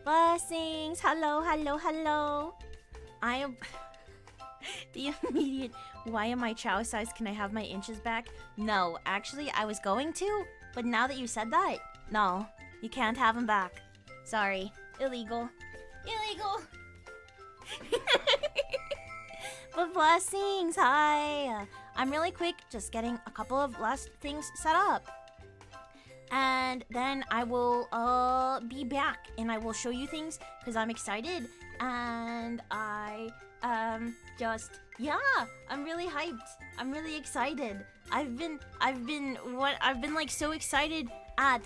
Blessings. Hello, hello, hello. I am the immediate. Why am I chow size? Can I have my inches back? No, actually, I was going to, but now that you said that, no, you can't have them back. Sorry, illegal. Illegal. But blessings. Hi. I'm really quick, just getting a couple of last things set up. And then I will be back and I will show you things because I'm excited and I just I'm really hyped. I'm really excited. I've been like so excited at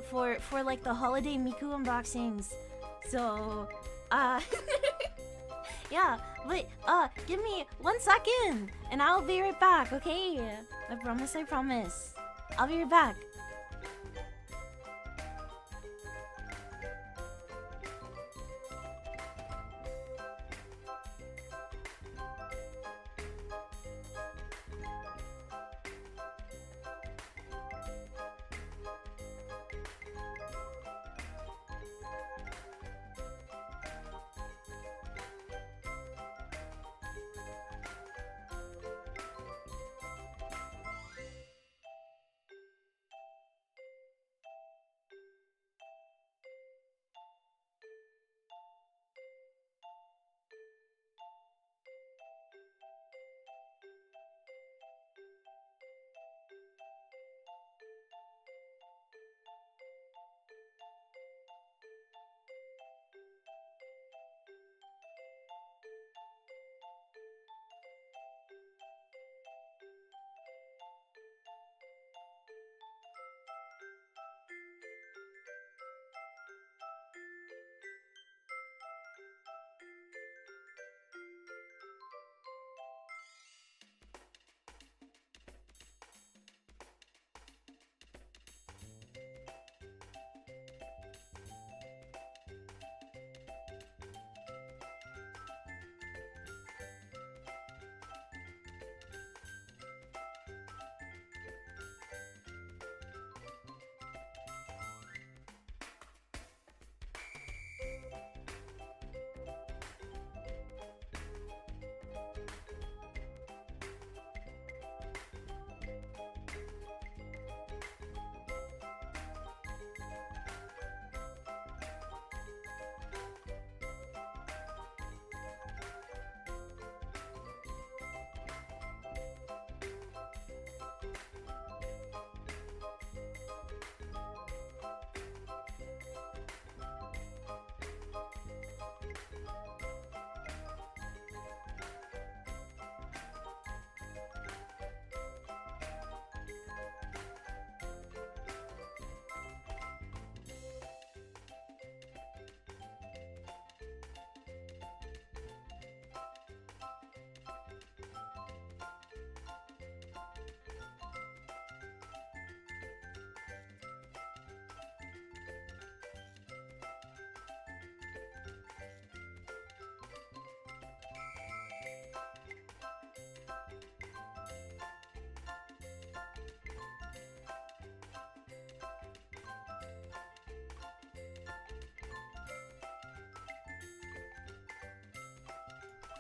for like the holiday Miku unboxings. So yeah, but give me 1 second and I'll be right back, okay? I promise. I'll be right back.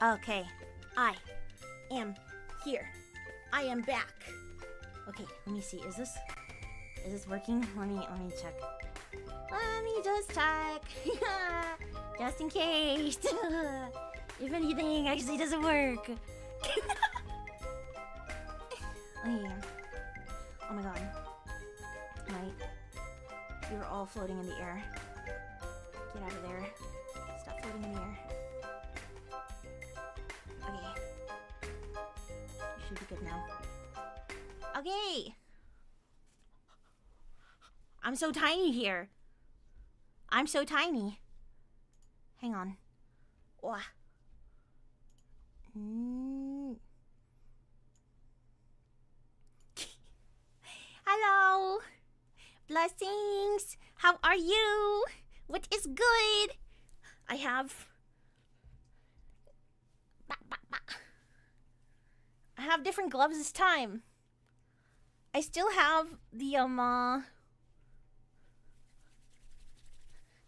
Okay, I am here. I am back. Okay, let me see. Is this working? Let me check. Let me just check. Just in case. If anything actually doesn't work. Okay. Oh my god. Right. You were all floating in the air. Get out of there. Stop floating in the air. Okay. You should be good now. Okay! I'm so tiny here. I'm so tiny. Hang on. Wah. Hello! Blessings! How are you? What is good? I have different gloves this time. I still have the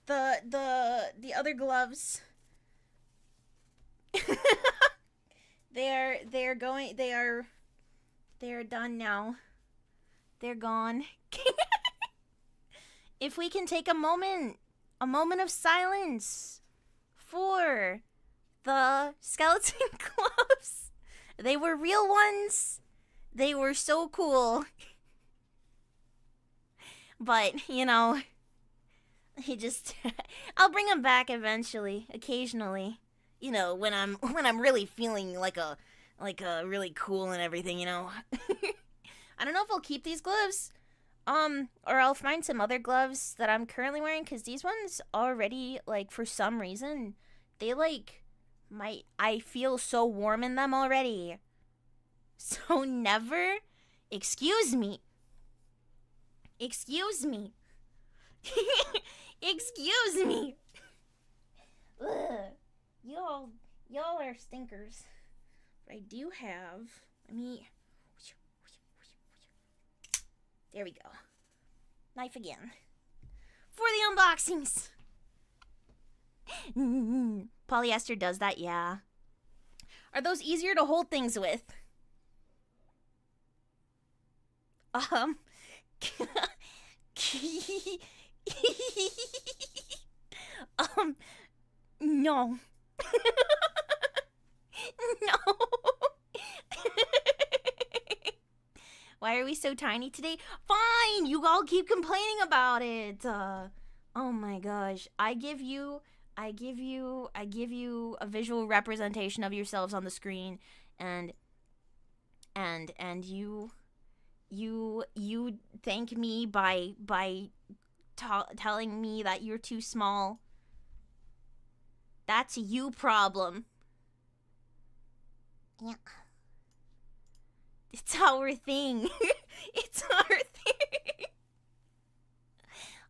the other gloves. They're done now. They're gone. If we can take a moment of silence for the skeleton gloves. They were real ones. They were so cool. But, you know, he just I'll bring them back eventually, occasionally. You know, when I'm really feeling like a really cool and everything, you know. I don't know if I'll keep these gloves. Or I'll find some other gloves that I'm currently wearing, because these ones already, like, for some reason, they, like, I feel so warm in them already. So never, excuse me. Excuse me. Excuse me. Ugh. Y'all are stinkers. But I do have, there we go. Knife again. For the unboxings. Polyester does that, yeah. Are those easier to hold things with? No. No. Why are we so tiny today? Fine, you all keep complaining about it. Oh my gosh. I give you a visual representation of yourselves on the screen, and you thank me by telling me that you're too small. That's a you problem. Yeah. It's our thing. It's our thing.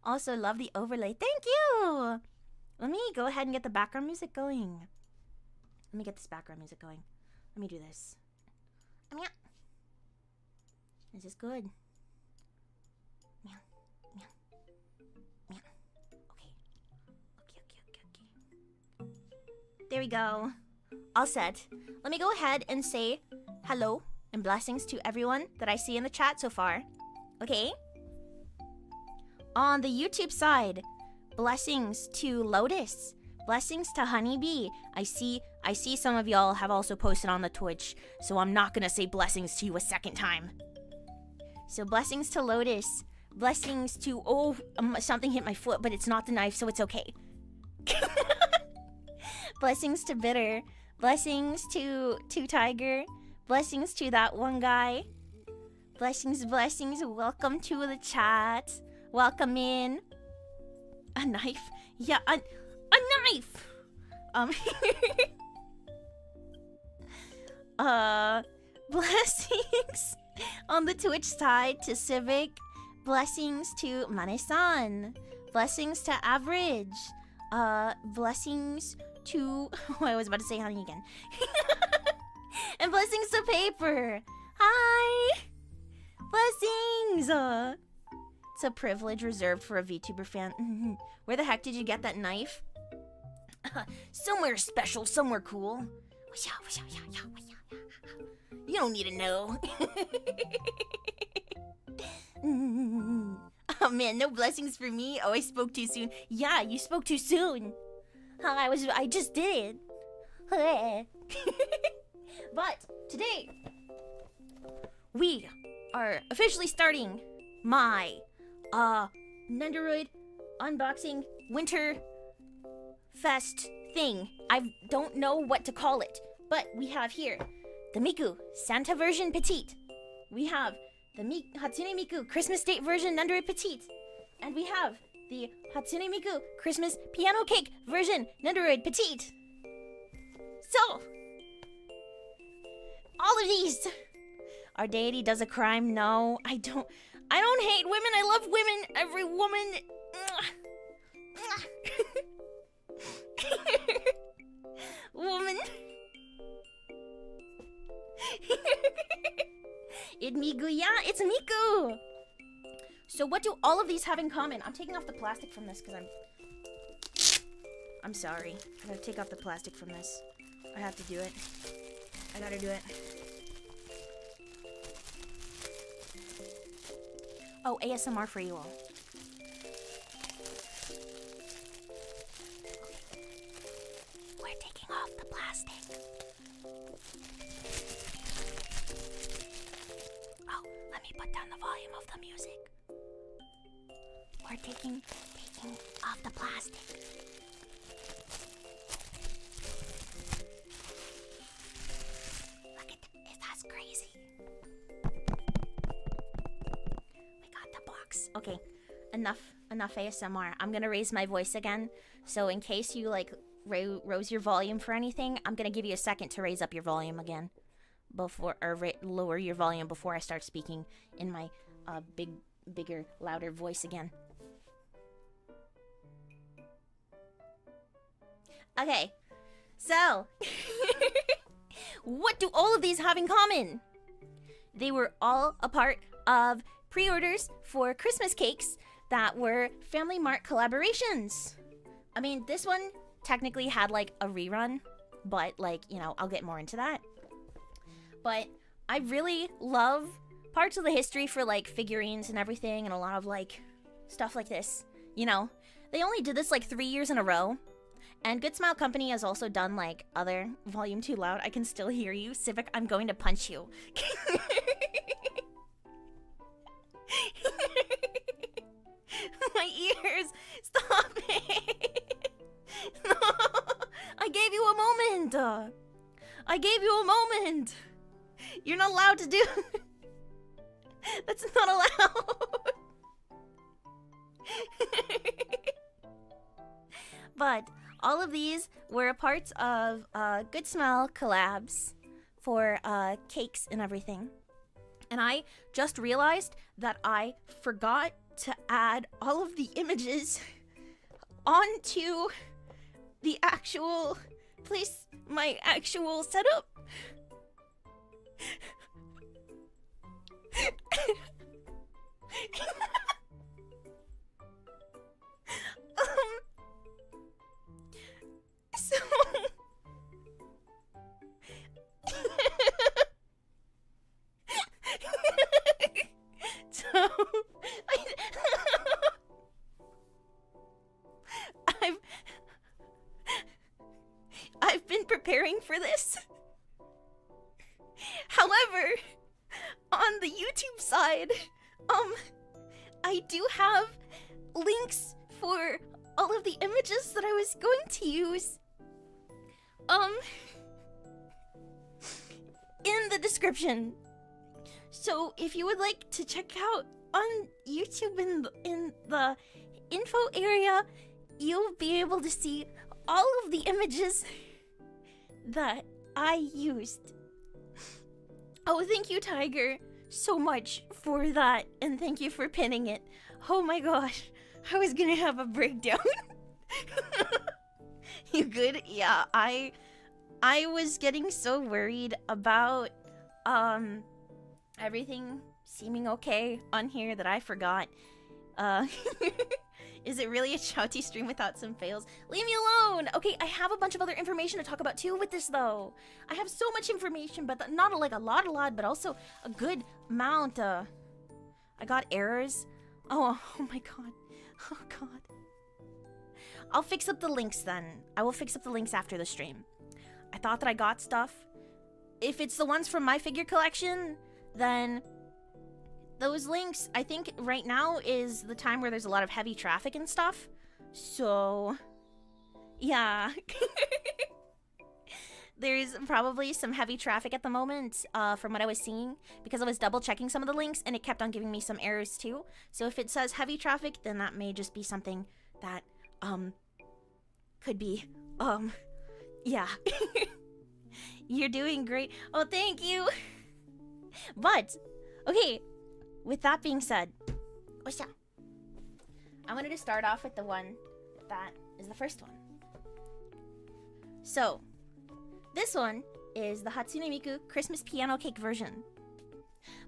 Also, love the overlay. Thank you. Let me go ahead and get the background music going. Let me get this background music going. Let me do this. Is this good? Okay. There we go. All set. Let me go ahead and say hello and blessings to everyone that I see in the chat so far. Okay? On the YouTube side, blessings to Lotus. Blessings to Honeybee. I see some of y'all have also posted on the Twitch, so I'm not gonna say blessings to you a second time. So blessings to Lotus. Blessings to, something hit my foot, but it's not the knife, so it's okay. Blessings to Bitter. Blessings to Tiger. Blessings to that one guy. Blessings. Welcome to the chat. Welcome in. A knife? Yeah, a knife! Blessings on the Twitch side to Civic. Blessings to Mane-san. Blessings to Average. Blessings to... I was about to say honey again. And blessings to Paper. Hi! Blessings! It's a privilege reserved for a VTuber fan. Where the heck did you get that knife? Somewhere special, somewhere cool. You don't need to know. Oh man, no blessings for me. Oh, I spoke too soon. Yeah, you spoke too soon. I just did. But today we are officially starting my Nendoroid unboxing winter fest thing. I don't know what to call it, but we have here the Miku Santa version Petite. We have the Hatsune Miku Christmas Date version Nendoroid Petite. And we have the Hatsune Miku Christmas Piano Cake version Nendoroid Petite. So, all of these. Our deity does a crime? No, I don't hate women. I love women. Every woman. Woman. It's Miku. Yeah, it's Miku. So what do all of these have in common? I'm taking off the plastic from this because I'm sorry. I gotta take off the plastic from this. I have to do it. I gotta do it. Oh, ASMR for you all. We're taking off the plastic. Oh, let me put down the volume of the music. We're taking off the plastic. Look at that. That's crazy. We got the box. Okay, enough ASMR. I'm gonna raise my voice again. So in case you like rose your volume for anything, I'm gonna give you a second to raise up your volume again. Before, or lower your volume before I start speaking in my bigger, louder voice again. Okay, so what do all of these have in common? They were all a part of pre-orders for Christmas cakes that were Family Mart collaborations. I mean, this one technically had like a rerun, but like, you know, I'll get more into that. But I really love parts of the history for like figurines and everything, and a lot of like stuff like this. You know, they only did this like 3 years in a row. And Good Smile Company has also done like other volume too loud. I can still hear you. Civic, I'm going to punch you. My ears, stop it. No, I gave you a moment. I gave you a moment. You're not allowed to do. That's not allowed. But all of these were parts of Good Smell collabs for cakes and everything. And I just realized that I forgot to add all of the images onto the actual place, my actual setup. So I've been preparing for this. However, on the YouTube side, I do have links for all of the images that I was going to use, in the description. So if you would like to check out on YouTube in the info area, you'll be able to see all of the images that I used. Oh, thank you, Tiger, so much for that, and thank you for pinning it. Oh my gosh, I was gonna have a breakdown. You good? Yeah, I was getting so worried about everything seeming okay on here that I forgot. Is it really a Chaoti stream without some fails? Leave me alone! Okay, I have a bunch of other information to talk about too with this though. I have so much information, but not like a lot, but also a good amount. I got errors. Oh my god. Oh god. I'll fix up the links then. I will fix up the links after the stream. I thought that I got stuff. If it's the ones from my figure collection, then those links, I think right now is the time where there's a lot of heavy traffic and stuff. So, yeah. There's probably some heavy traffic at the moment from what I was seeing, because I was double checking some of the links and it kept on giving me some errors too. So if it says heavy traffic, then that may just be something that could be yeah. You're doing great. Oh, thank you. But okay, with that being said, I wanted to start off with the one that is the first one. So this one is the Hatsune Miku Christmas piano cake version.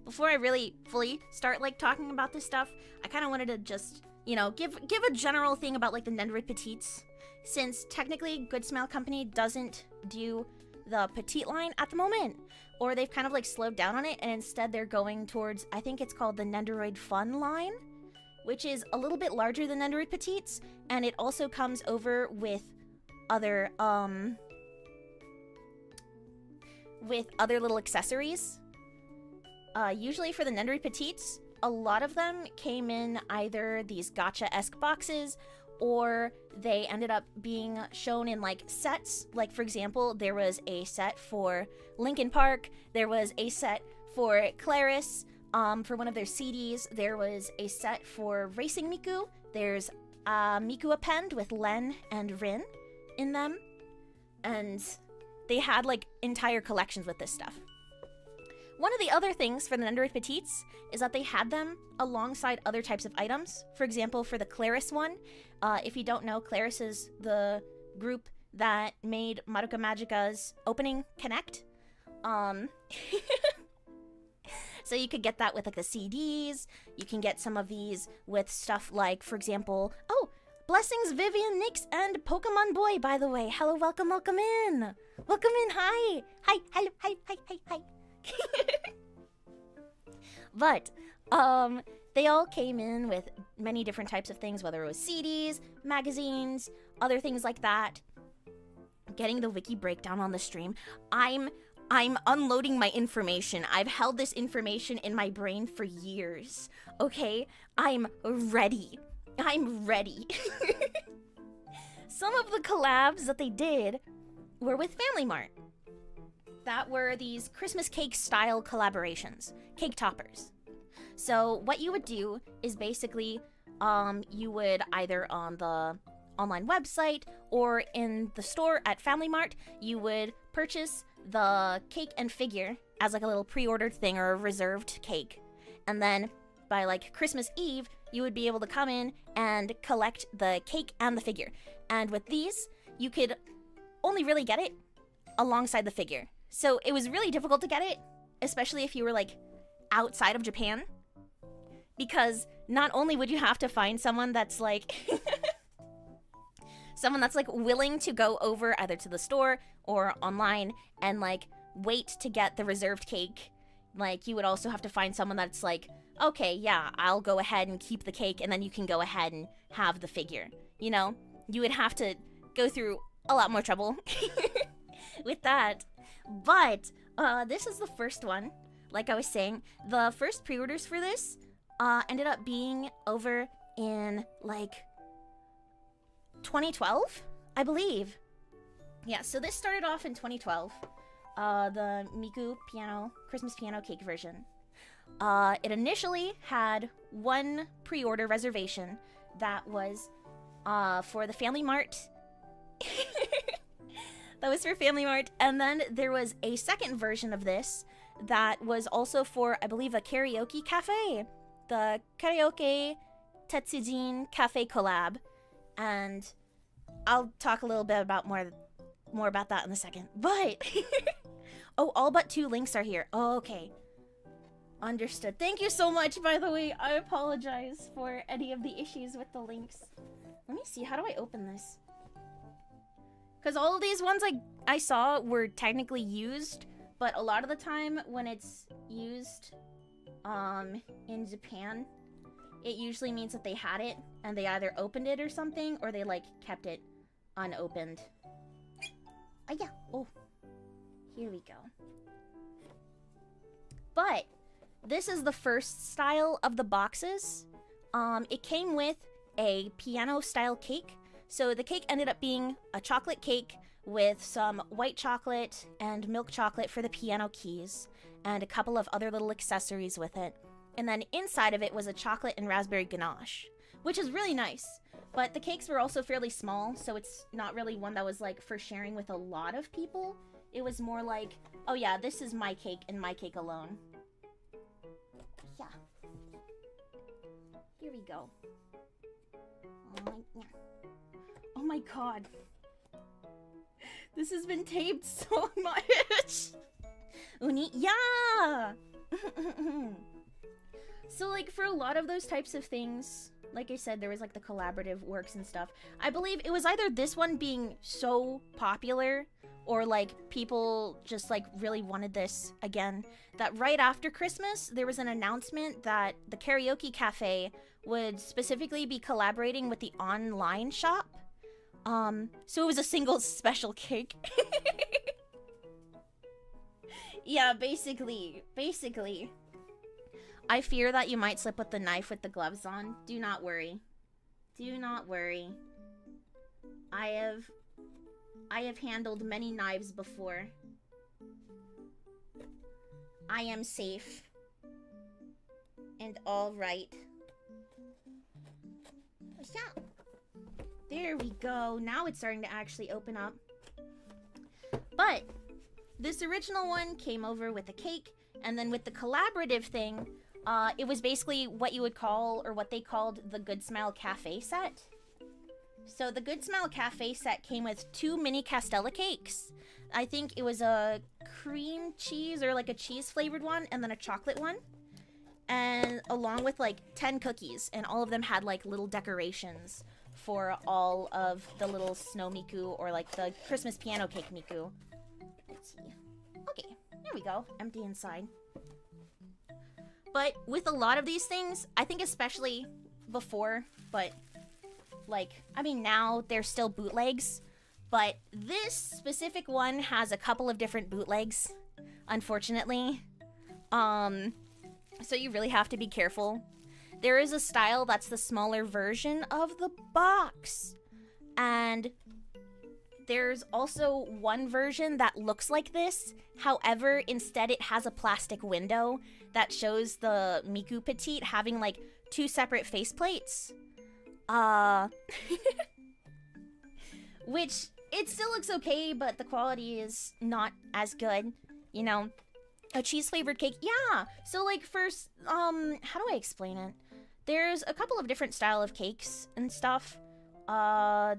Before I really fully start like talking about this stuff, I kind of wanted to just, you know, give a general thing about like the Nendrit Petites since technically Good Smile Company doesn't do the petite line at the moment, or they've kind of like slowed down on it, and instead they're going towards, I think it's called the Nendoroid Fun line, which is a little bit larger than Nendoroid Petites, and it also comes over with other little accessories. Usually for the Nendoroid Petites, a lot of them came in either these gacha-esque boxes, or they ended up being shown in like sets. Like for example, there was a set for Linkin Park, there was a set for Claris, for one of their CDs, there was a set for Racing Miku, there's Miku Append with Len and Rin in them, and they had like entire collections with this stuff. One of the other things for the Nendoroid Petites is that they had them alongside other types of items. For example, for the Claris one, if you don't know, Claris is the group that made Madoka Magica's opening Connect. So you could get that with like the CDs. You can get some of these with stuff like, for example, oh, blessings Vivian, Nyx, and Pokemon Boy, by the way. Hello, welcome in. Welcome in, hi. Hi, hello, hi. But, they all came in with many different types of things, whether it was CDs, magazines, other things like that. Getting the wiki breakdown on the stream. I'm unloading my information. I've held this information in my brain for years. Okay? I'm ready. Some of the collabs that they did were with Family Mart. That were these Christmas cake style collaborations, cake toppers. So what you would do is basically, you would either on the online website or in the store at Family Mart, you would purchase the cake and figure as like a little pre-ordered thing or a reserved cake. And then by like Christmas Eve, you would be able to come in and collect the cake and the figure. And with these, you could only really get it alongside the figure. So it was really difficult to get it, especially if you were like outside of Japan, because not only would you have to find someone that's like willing to go over either to the store or online and like wait to get the reserved cake. Like you would also have to find someone that's like, okay, yeah, I'll go ahead and keep the cake and then you can go ahead and have the figure. You know, you would have to go through a lot more trouble with that. But this is the first one. Like I was saying, the first pre-orders for this ended up being over in like 2012, I believe. Yeah, so this started off in 2012. The Miku Christmas piano cake version. It initially had one pre-order reservation that was for the Family Mart. That was for Family Mart, and then there was a second version of this that was also for, I believe, a karaoke cafe, the Karaoke Tetsujin Cafe collab, and I'll talk a little bit about more about that in a second. But oh, all but 2 links are here. Oh, okay, understood. Thank you so much, by the way. I apologize for any of the issues with the links. Let me see, how do I open this? Because all of these ones I saw were technically used, but a lot of the time when it's used in Japan, it usually means that they had it and they either opened it or something, or they like kept it unopened. Yeah. Oh, here we go. But this is the first style of the boxes. It came with a piano style cake. So the cake ended up being a chocolate cake with some white chocolate and milk chocolate for the piano keys, and a couple of other little accessories with it. And then inside of it was a chocolate and raspberry ganache, which is really nice. But the cakes were also fairly small, so it's not really one that was like for sharing with a lot of people. It was more like, oh yeah, this is my cake and my cake alone. Yeah. Here we go. Oh my god. This has been taped so much. Uni, yeah! So like for a lot of those types of things, like I said, there was like the collaborative works and stuff. I believe it was either this one being so popular or like people just like really wanted this again, that right after Christmas there was an announcement that the karaoke cafe would specifically be collaborating with the online shop. So it was a single special cake. Yeah, basically. I fear that you might slip with the knife with the gloves on. Do not worry. Do not worry. I have handled many knives before. I am safe. And all right. There we go. Now it's starting to actually open up. But this original one came over with a cake, and then with the collaborative thing, it was basically what you would call, or what they called, the Good Smile Cafe set. So the Good Smile Cafe set came with 2 mini Castella cakes. I think it was a cream cheese, or like a cheese flavored one, and then a chocolate one. And along with like 10 cookies, and all of them had like little decorations for all of the little snow Miku, or like the Christmas piano cake Miku. Let's see. Okay, there we go. Empty inside. But with a lot of these things, I think especially before, but like, I mean now they're still bootlegs, but this specific one has a couple of different bootlegs, unfortunately. So you really have to be careful. There is a style that's the smaller version of the box, and there's also one version that looks like this. However, instead it has a plastic window that shows the Miku Petit having like 2 separate faceplates. Which, it still looks okay, but the quality is not as good, you know. A cheese-flavored cake, yeah! So like first, how do I explain it? There's a couple of different style of cakes and stuff. I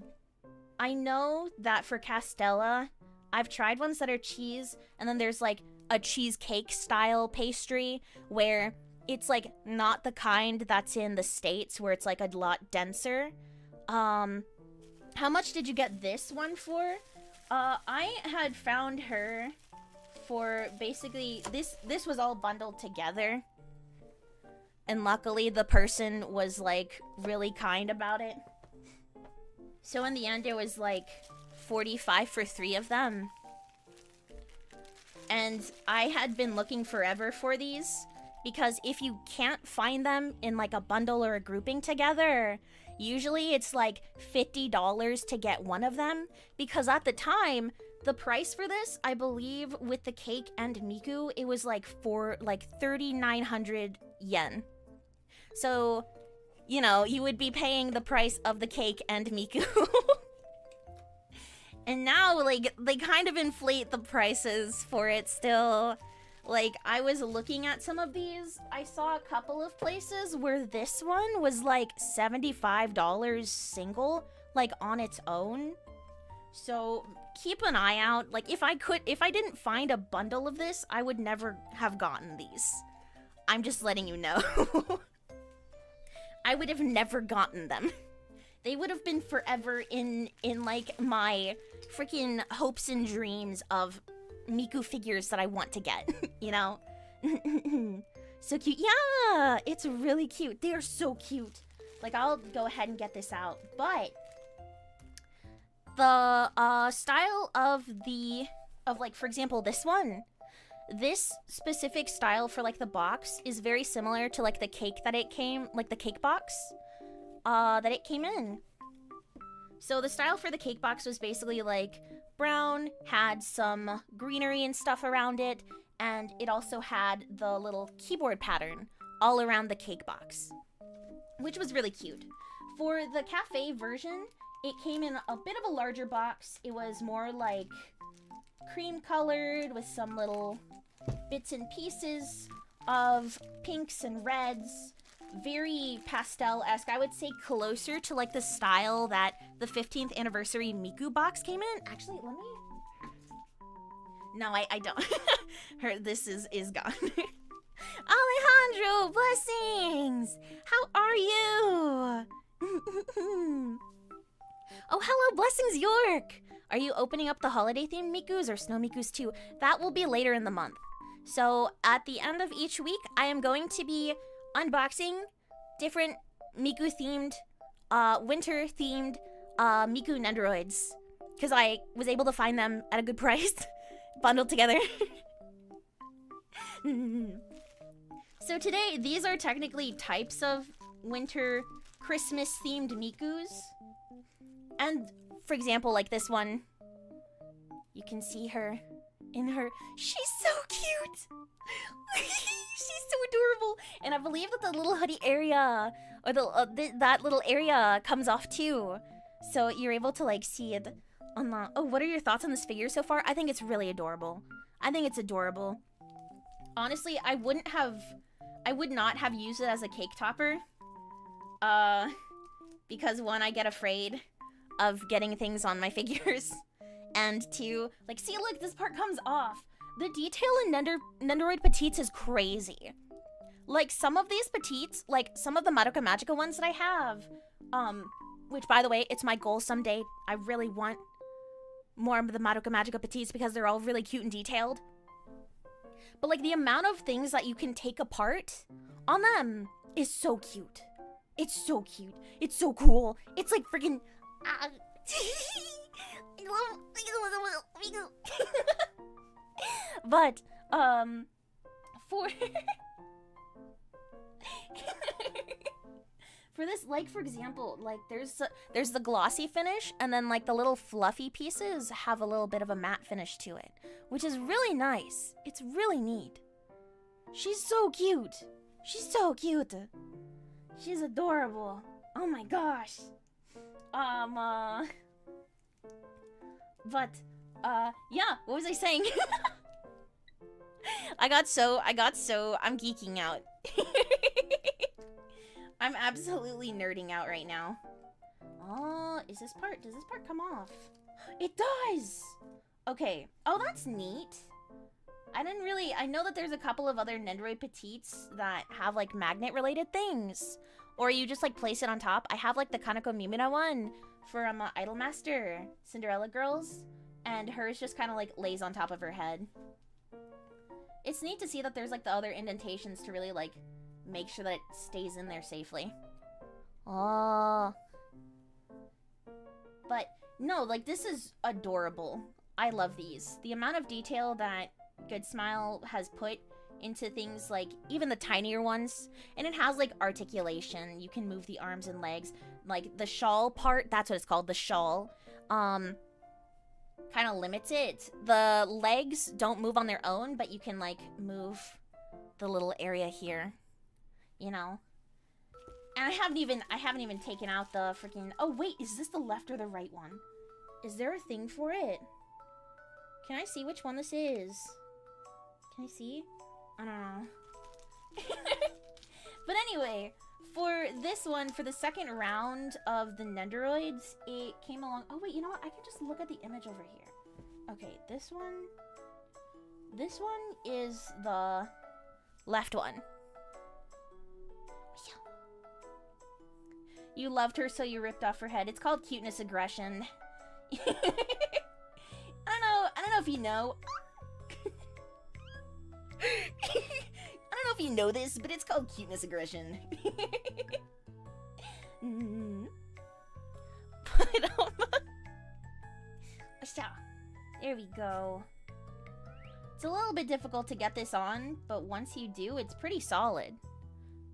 know that for Castella, I've tried ones that are cheese, and then there's like a cheesecake style pastry where it's like not the kind that's in the States where it's like a lot denser. How much did you get this one for? I had found her for basically this was all bundled together. And luckily the person was like really kind about it. So in the end it was like $45 for 3 of them. And I had been looking forever for these, because if you can't find them in like a bundle or a grouping together, usually it's like $50 to get one of them, because at the time the price for this, I believe with the cake and Miku, it was like 3,900 yen. So, you know, you would be paying the price of the cake and Miku. And now, like, they kind of inflate the prices for it still. Like, I was looking at some of these. I saw a couple of places where this one was like $75 single, like on its own. So keep an eye out. Like, if I didn't find a bundle of this, I would never have gotten these. I'm just letting you know. I would have never gotten them. They would have been forever in like my freaking hopes and dreams of Miku figures that I want to get, you know? So cute. Yeah, it's really cute. They are so cute. Like, I'll go ahead and get this out. But the style of like, for example, this one. This specific style for like the box is very similar to like the cake that it came, like the cake box that it came in. So the style for the cake box was basically like brown, had some greenery and stuff around it, and it also had the little keyboard pattern all around the cake box, which was really cute. For the cafe version, it came in a bit of a larger box. It was more like cream colored with some little bits and pieces of pinks and reds. Very pastel-esque. I would say closer to like the style that the 15th anniversary Miku box came in. Actually, let me... No, I don't. This is gone. Alejandro, blessings! How are you? Oh, hello, blessings, York! Are you opening up the holiday-themed Mikus or snow Mikus too? That will be later in the month. So, at the end of each week, I am going to be unboxing different Miku-themed, winter-themed, Miku Nendoroids. Because I was able to find them at a good price, bundled together. So today, these are technically types of winter Christmas-themed Mikus. And, for example, like this one, you can see her in her... She's so cute! She's so adorable! And I believe that the little hoodie area, or that little area comes off too. So you're able to, like, see it on the... Oh, what are your thoughts on this figure so far? I think it's really adorable. I think it's adorable. Honestly, I would not have used it as a cake topper. Because one, I get afraid of getting things on my figures. And two, like, see, look, this part comes off. The detail in Nendoroid Petites is crazy. Like, some of these Petites, like, some of the Madoka Magica ones that I have, which, by the way, it's my goal someday. I really want more of the Madoka Magica Petites because they're all really cute and detailed. But, like, the amount of things that you can take apart on them is so cute. It's so cute. It's so cool. It's like freaking... But, for... for this, like, for example, like, there's the glossy finish, and then, like, the little fluffy pieces have a little bit of a matte finish to it, which is really nice. It's really neat. She's so cute. She's so cute. She's adorable. Oh my gosh. Yeah, what was I saying? I'm geeking out. I'm absolutely nerding out right now. Oh, does this part come off? It does! Okay. Oh, that's neat. I know that there's a couple of other Nendoroid Petites that have, like, magnet-related things. Or you just, like, place it on top. I have, like, the Kaneko Mimina one for, Idolmaster Cinderella Girls. And hers just kind of, like, lays on top of her head. It's neat to see that there's, like, the other indentations to really, like, make sure that it stays in there safely. Oh. But, no, like, this is adorable. I love these. The amount of detail that Good Smile has put into things, like, even the tinier ones. And it has, like, articulation. You can move the arms and legs. Like, the shawl part, that's what it's called, the shawl. Kind of limits it. The legs don't move on their own, but you can, like, move the little area here. You know? And I haven't even taken out the freaking... Oh, wait, is this the left or the right one? Is there a thing for it? Can I see which one this is? Can I see? I don't know. But anyway, for this one, for the second round of the Nendoroids, it came along... Oh, wait, you know what? I can just look at the image over here. Okay, this one is the left one. You loved her, so you ripped off her head. It's called cuteness aggression. I don't know if you know. I don't know if you know this, but it's called cuteness aggression. There we go. It's a little bit difficult to get this on, but once you do, it's pretty solid.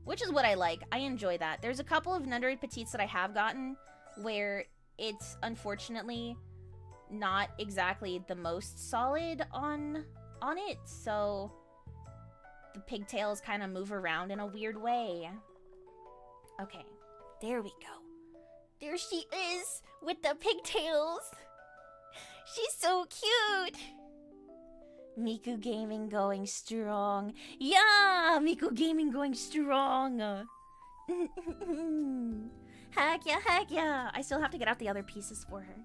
Which is what I like. I enjoy that. There's a couple of Nendoroid Petites that I have gotten where it's unfortunately not exactly the most solid on it, so the pigtails kind of move around in a weird way. Okay, there we go. There she is with the pigtails. She's so cute. Miku Gaming going strong. Yeah, Miku Gaming going strong. Heck yeah, heck yeah. I still have to get out the other pieces for her.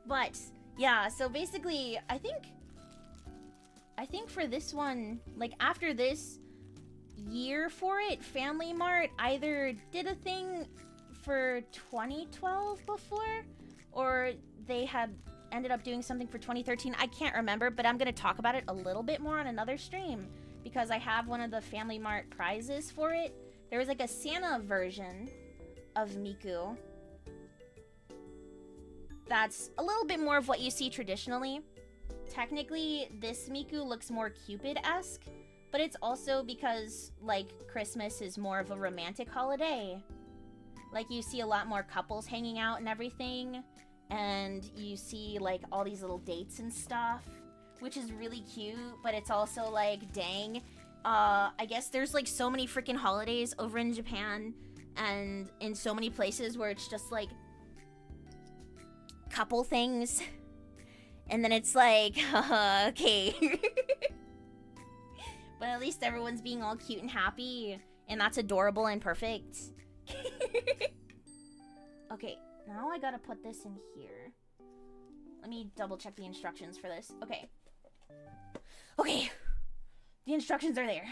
But, yeah, so basically, I think I think for this one, like after this year for it, Family Mart either did a thing for 2012 before, or they had ended up doing something for 2013. I can't remember, but I'm gonna talk about it a little bit more on another stream because I have one of the Family Mart prizes for it. There was like a Santa version of Miku that's a little bit more of what you see traditionally. Technically, this Miku looks more Cupid-esque, but it's also because, like, Christmas is more of a romantic holiday. Like, you see a lot more couples hanging out and everything, and you see, like, all these little dates and stuff, which is really cute, but it's also, like, dang. I guess there's, like, so many freaking holidays over in Japan, and in so many places where it's just, like, couple things. And then it's like, okay. But at least everyone's being all cute and happy, and that's adorable and perfect. Okay, now I gotta put this in here. Let me double check the instructions for this. Okay. Okay. The instructions are there.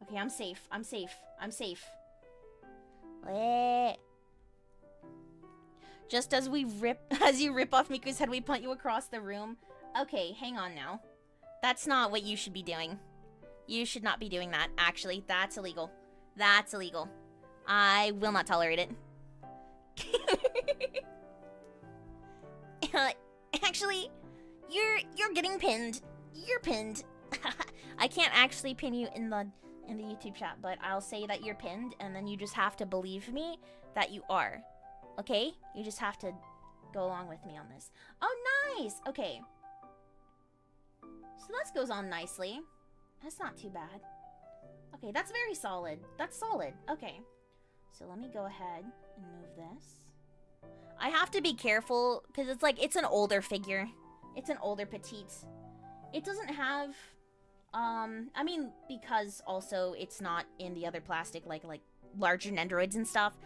Okay, I'm safe. I'm safe. I'm safe. Just as you rip off Miku's head, we punt you across the room. Okay, hang on now. That's not what you should be doing. You should not be doing that. Actually, that's illegal. That's illegal. I will not tolerate it. Actually, you're getting pinned. You're pinned. I can't actually pin you in the YouTube chat, but I'll say that you're pinned, and then you just have to believe me that you are. Okay? You just have to go along with me on this. Oh, nice! Okay. So that goes on nicely. That's not too bad. Okay, that's very solid. That's solid. Okay. So let me go ahead and move this. I have to be careful, because it's like, it's an older figure. It's an older petite. It doesn't have, I mean, because also it's not in the other plastic, like larger Nendoroids and stuff.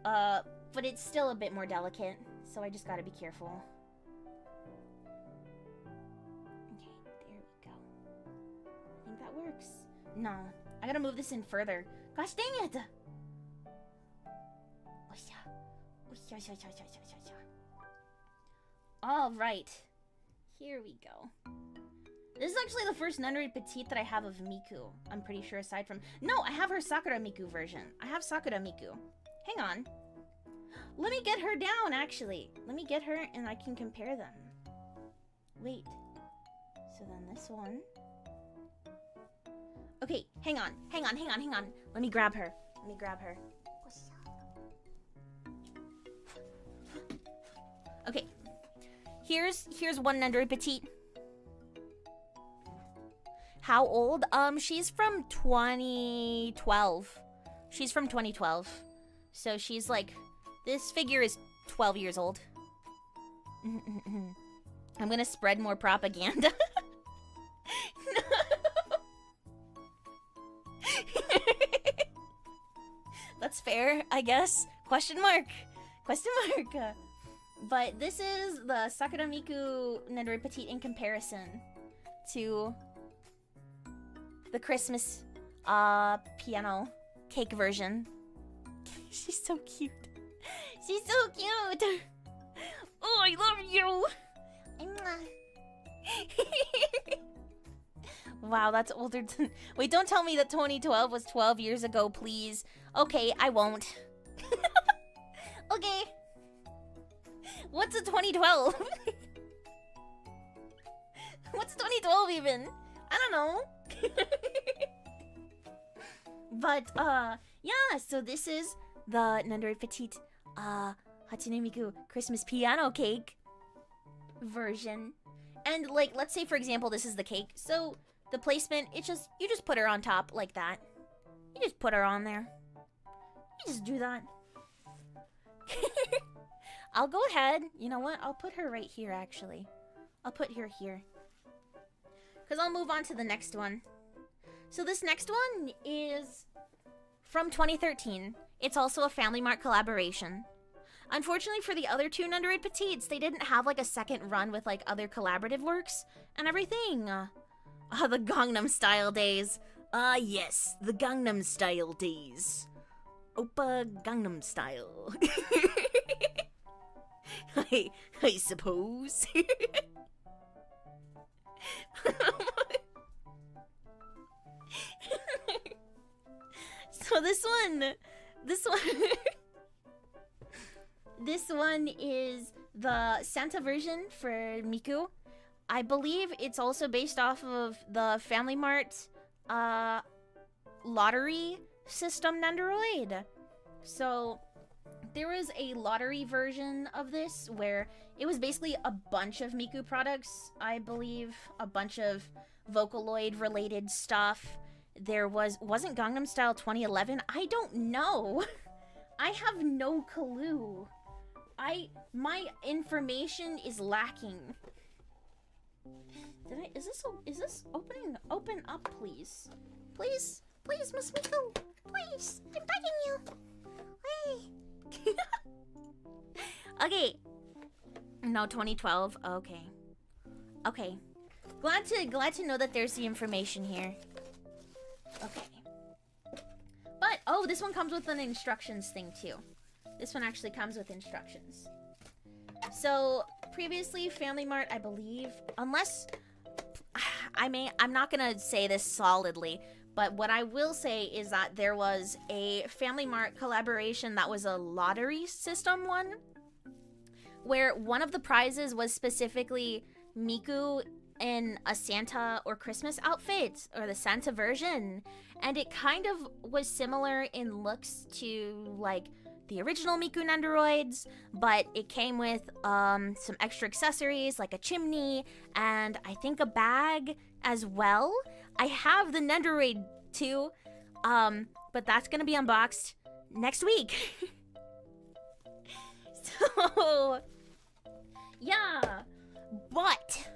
But it's still a bit more delicate, so I just gotta be careful. Okay, there we go. I think that works. No, I gotta move this in further. Gosh dang it! Alright, here we go. This is actually the first Nendoroid Petite that I have of Miku. I'm pretty sure aside from... No, I have her Sakura Miku version. I have Sakura Miku. Hang on. Let me get her down, actually. Let me get her and I can compare them. Wait. So then this one. Okay, hang on. Let me grab her. Okay. Here's one Nendoroid Petite. How old? She's from 2012. She's from 2012. So she's like... This figure is 12 years old. I'm gonna spread more propaganda. No. That's fair, I guess. Question mark. But this is the Sakura Miku Nendoroid Petite in comparison to the Christmas piano cake version. She's so cute. She's so cute. Oh, I love you. Wow, that's older than... Wait, don't tell me that 2012 was 12 years ago, please. Okay, I won't. Okay. What's a 2012? What's 2012 even? I don't know. But, yeah, so this is the Nendoroid Petite, Hatsune Miku Christmas piano cake version. And, like, let's say, for example, this is the cake. So, the placement, you just put her on top like that. You just put her on there. You just do that. I'll go ahead. You know what? I'll put her right here, actually. I'll put her here. Because I'll move on to the next one. So this next one is from 2013. It's also a Family Mart collaboration. Unfortunately for the other two Nendoroid Petites, they didn't have like a second run with like other collaborative works and everything. Ah, the Gangnam Style days. Ah, yes, the Gangnam Style days. Oppa Gangnam Style. I suppose. So this one is the Santa version for Miku. I believe it's also based off of the Family Mart lottery system Nendoroid. So there was a lottery version of this where it was basically a bunch of Miku products, I believe, a bunch of Vocaloid related stuff. There wasn't Gangnam Style 2011? I don't know. I have no clue. My information is lacking. Is this open up, please? Please, Miss Miku, please, I'm begging you. Hey. Okay. No, 2012. Okay. Glad to know that there's the information here. Okay. But this one comes with an instructions thing too. This one actually comes with instructions. So previously, Family Mart, I believe, unless I'm not gonna say this solidly, but what I will say is that there was a Family Mart collaboration that was a lottery system one, where one of the prizes was specifically Miku in a Santa or Christmas outfit, or the Santa version, and it kind of was similar in looks to like the original Miku Nendoroids, but it came with some extra accessories like a chimney and I think a bag as well. I have the Nendoroid too, but that's gonna be unboxed next week. So yeah, but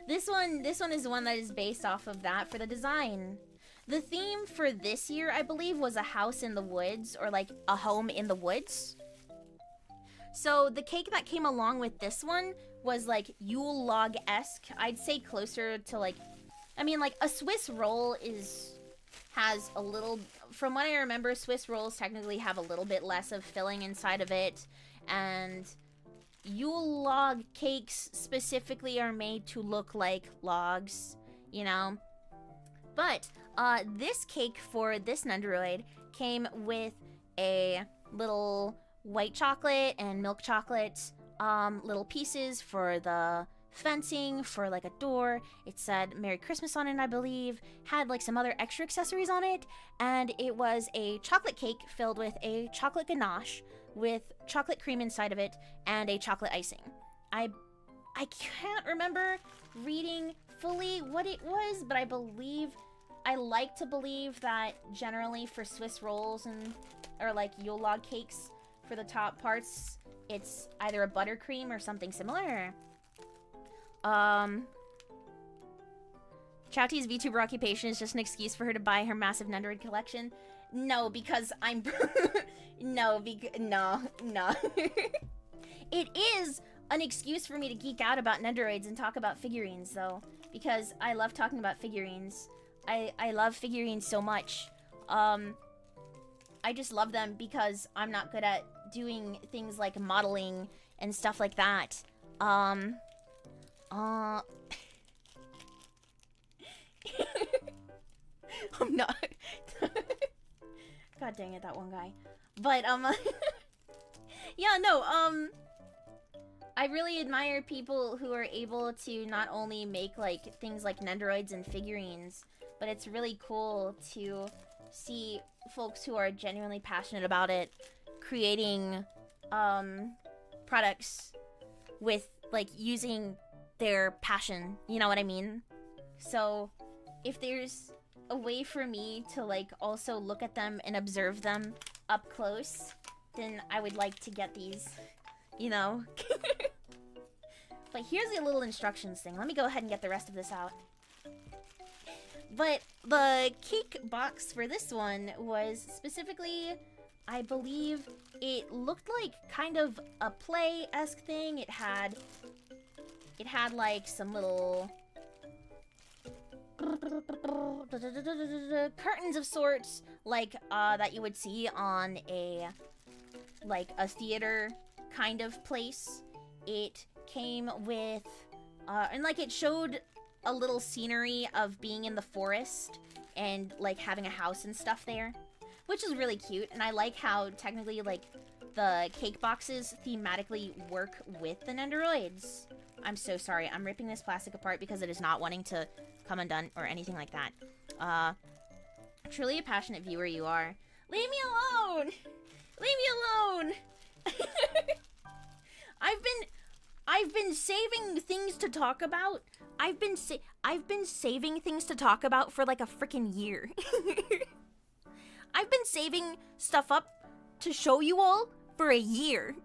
this one is the one that is based off of that for the design. The theme for this year, I believe, was a house in the woods, or like a home in the woods. So the cake that came along with this one was like Yule log-esque. I'd say closer to like, I mean, like a Swiss roll has a little, from what I remember, Swiss rolls technically have a little bit less of filling inside of it, and Yule log cakes specifically are made to look like logs, you know? But this cake for this Nendoroid came with a little white chocolate and milk chocolate little pieces for the fencing, for like a door. It said Merry Christmas on it, I believe. Had like some other extra accessories on it. And it was a chocolate cake filled with a chocolate ganache with chocolate cream inside of it and a chocolate icing. I can't remember reading fully what it was, but I like to believe that generally for Swiss rolls or like Yule log cakes, for the top parts, it's either a buttercream or something similar. Chaoti's VTuber occupation is just an excuse for her to buy her massive Nendoroid collection. No, because I'm no. It is an excuse for me to geek out about Nendoroids and talk about figurines, though, because I love talking about figurines. I love figurines so much. I just love them because I'm not good at doing things like modeling and stuff like that. I'm not. God dang it, that one guy. But, yeah, no, I really admire people who are able to not only make, like, things like Nendoroids and figurines, but it's really cool to see folks who are genuinely passionate about it creating, products with, like, using their passion, you know what I mean? So, if there's a way for me to, like, also look at them and observe them up close, then I would like to get these, you know? But here's a little instructions thing. Let me go ahead and get the rest of this out. But the cake box for this one was specifically, I believe, it looked like kind of a play-esque thing. It had it had like some little curtains of sorts, like that you would see on a theater kind of place. It came with and like it showed a little scenery of being in the forest and like having a house and stuff there, which is really cute. And I like how technically like the cake boxes thematically work with the Nendoroids. I'm so sorry. I'm ripping this plastic apart because it is not wanting to come undone or anything like that. Truly a passionate viewer you are. Leave me alone! Leave me alone! I've been saving things to talk about. I've been saving things to talk about for like a freaking year. I've been saving stuff up to show you all for a year.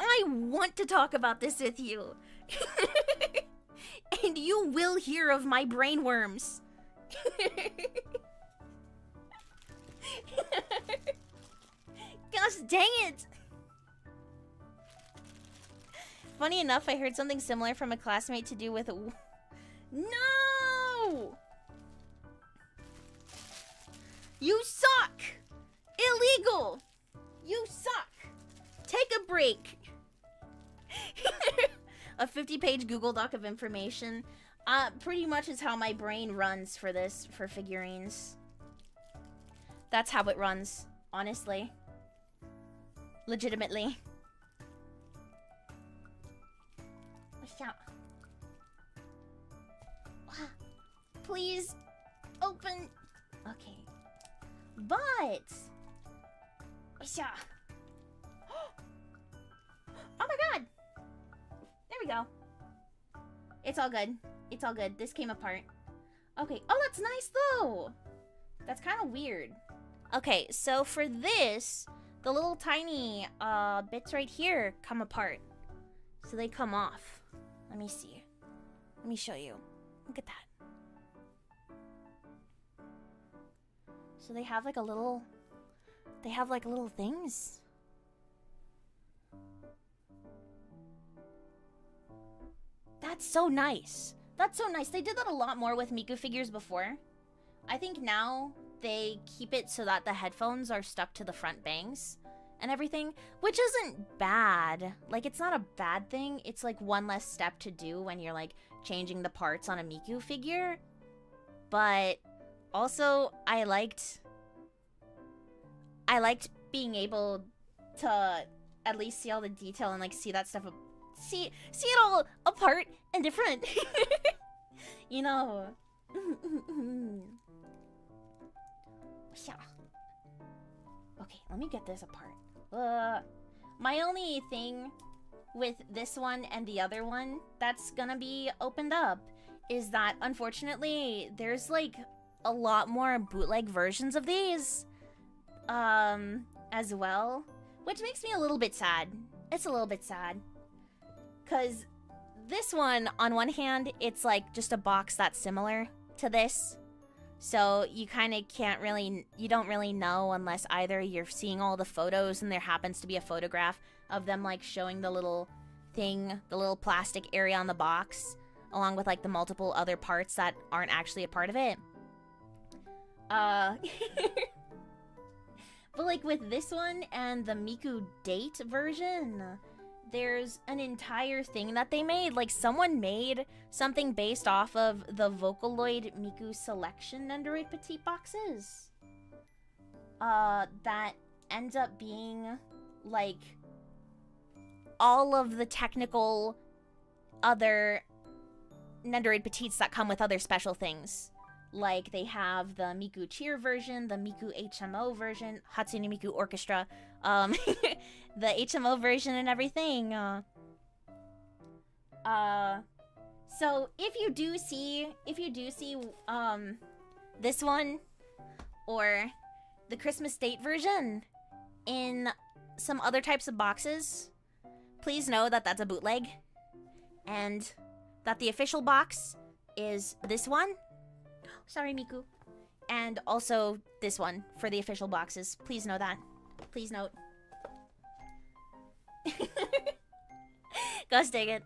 I want to talk about this with you. And you will hear of my brainworms. Gosh dang it! Funny enough, I heard something similar from a classmate to do with No! You suck! Illegal! You suck! Take a break! A 50-page Google Doc of information. Pretty much is how my brain runs for this, for figurines. That's how it runs, honestly. Legitimately. What's up? Please open. Okay. But what's up? Oh my god. There we go. It's all good. It's all good. This came apart. Okay. Oh, that's nice though. That's kind of weird. Okay, so for this, the little tiny bits right here come apart. So they come off. Let me see. Let me show you. Look at that. So they have like a little... They have like little things. That's so nice. That's so nice. They did that a lot more with Miku figures before. I think now they keep it so that the headphones are stuck to the front bangs and everything, which isn't bad. Like, it's not a bad thing. It's like one less step to do when you're like changing the parts on a Miku figure. But also, I liked being able to at least see all the detail and like see that stuff, see it all apart and different. You know. Okay, let me get this apart. My only thing with this one and the other one that's gonna be opened up is that unfortunately there's like a lot more bootleg versions of these as well, which makes me a little bit sad. It's a little bit sad because this one, on one hand, it's like just a box that's similar to this. So you kind of can't really, you don't really know unless either you're seeing all the photos and there happens to be a photograph of them like showing the little thing, the little plastic area on the box, along with like the multiple other parts that aren't actually a part of it. But like with this one and the Miku Date version, there's an entire thing that they made. Like, someone made something based off of the Vocaloid Miku Selection Nendoroid Petit boxes. That ends up being, like, all of the technical other Nendoroid Petits that come with other special things. Like, they have the Miku Cheer version, the Miku HMO version, Hatsune Miku Orchestra, the HMO version and everything. So if you do see this one or the Christmas Date version in some other types of boxes, please know that that's a bootleg, and that the official box is this one. Sorry, Miku. And also this one for the official boxes. Please know that. Please note. Gosh dang it.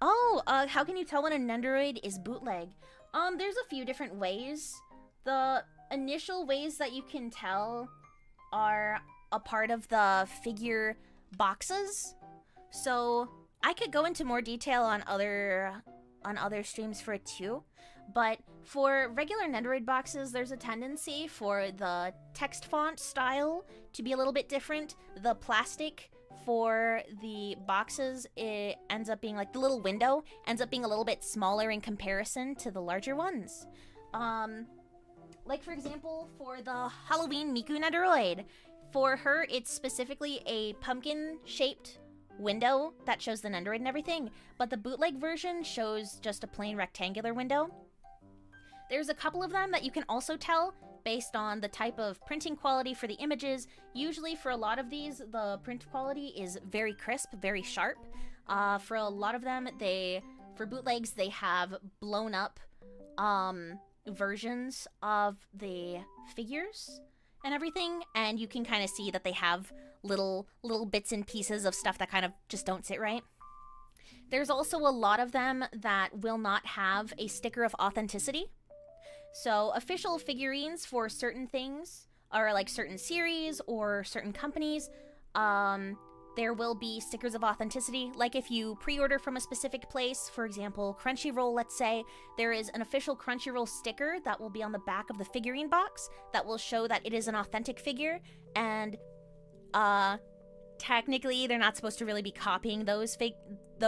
Oh, how can you tell when a Nendoroid is bootleg? There's a few different ways. The initial ways that you can tell are a part of the figure boxes. So I could go into more detail on other streams for it too. But for regular Nendoroid boxes, there's a tendency for the text font style to be a little bit different. The plastic for the boxes, it ends up being like the little window ends up being a little bit smaller in comparison to the larger ones. Like for example, for the Halloween Miku Nendoroid, for her it's specifically a pumpkin-shaped window that shows the Nendoroid and everything, but the bootleg version shows just a plain rectangular window. There's a couple of them that you can also tell based on the type of printing quality for the images. Usually for a lot of these, the print quality is very crisp, very sharp. For a lot of them, for bootlegs, they have blown up versions of the figures and everything, and you can kind of see that they have little bits and pieces of stuff that kind of just don't sit right. There's also a lot of them that will not have a sticker of authenticity. So official figurines for certain things, or like certain series or certain companies, there will be stickers of authenticity. Like if you pre-order from a specific place, for example, Crunchyroll, let's say, there is an official Crunchyroll sticker that will be on the back of the figurine box that will show that it is an authentic figure, and technically they're not supposed to really be copying those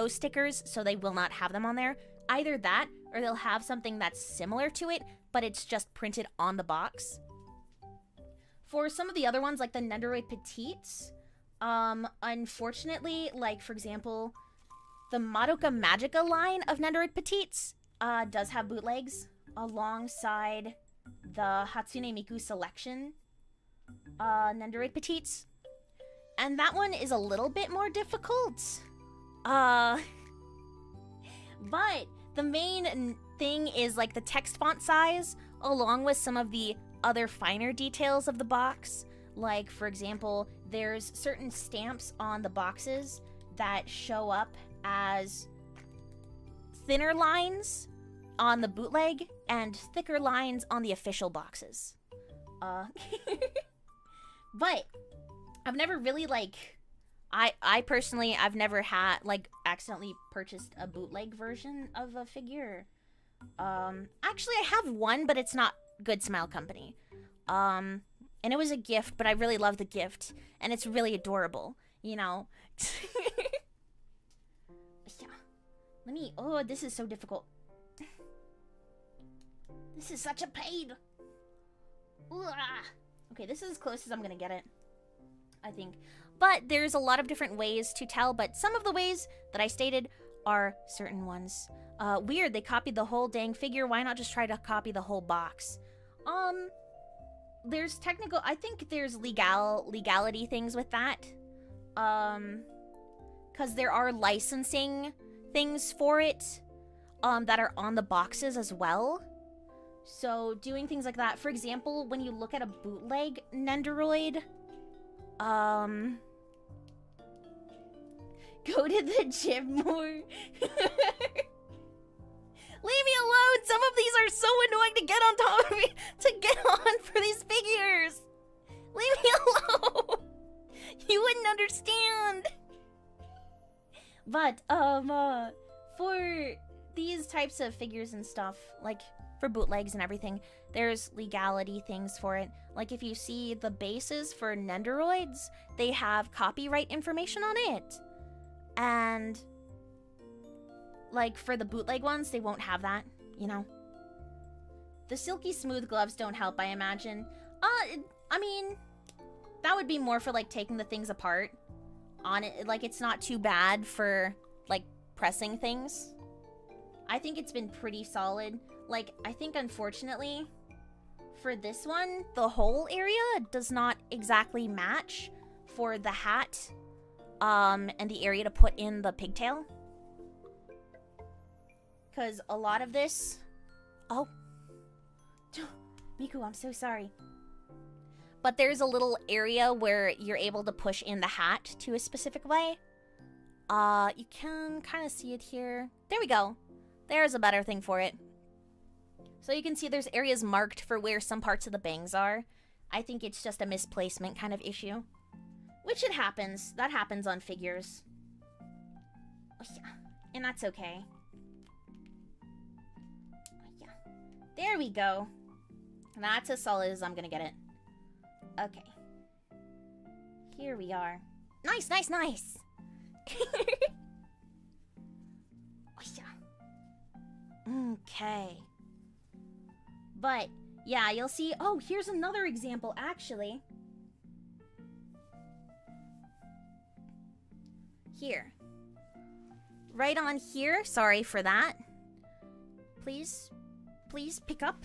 stickers, so they will not have them on there. Either that, or they'll have something that's similar to it, but it's just printed on the box. For some of the other ones, like the Nendoroid Petites, unfortunately, like for example, the Madoka Magica line of Nendoroid Petites does have bootlegs alongside the Hatsune Miku Selection Nendoroid Petites. And that one is a little bit more difficult. But the main thing is like the text font size, along with some of the other finer details of the box. Like, for example, there's certain stamps on the boxes that show up as thinner lines on the bootleg and thicker lines on the official boxes. But I've never really, like, I personally, I've never had, like, accidentally purchased a bootleg version of a figure. Actually, I have one, but it's not Good Smile Company. And it was a gift, but I really love the gift, and it's really adorable, you know? Oh, this is so difficult. This is such a pain. Okay, this is as close as I'm gonna get it, I think. But there's a lot of different ways to tell, but some of the ways that I stated are certain ones. Weird, they copied the whole dang figure. Why not just try to copy the whole box? There's technical, I think there's legality things with that. Because there are licensing things for it, that are on the boxes as well. So doing things like that, for example, when you look at a bootleg Nendoroid, go to the gym more. Leave me alone! Some of these are so annoying to get on top of me, to get on for these figures! Leave me alone! You wouldn't understand! But, for these types of figures and stuff, like, for bootlegs and everything, there's legality things for it. Like, if you see the bases for Nendoroids, they have copyright information on it. And like, for the bootleg ones, they won't have that, you know? The silky smooth gloves don't help, I imagine. I mean, that would be more for, like, taking the things apart on it. Like, it's not too bad for, like, pressing things. I think it's been pretty solid. Like, I think, unfortunately, for this one, the whole area does not exactly match for the hat, and the area to put in the pigtail. Because a lot of this... Oh. Miku, I'm so sorry. but there's a little area where you're able to push in the hat to a specific way. You can kind of see it here. There we go. There's a better thing for it. So you can see there's areas marked for where some parts of the bangs are. I think it's just a misplacement kind of issue. Which it happens. That happens on figures. Oh, yeah. And that's okay. Oh, yeah. There we go. That's as solid as I'm gonna get it. Okay. Here we are. Nice, nice, nice! Oh, yeah. Okay. But, yeah, you'll see... Oh, here's another example, actually. Here. Right on here. Sorry for that. Please pick up.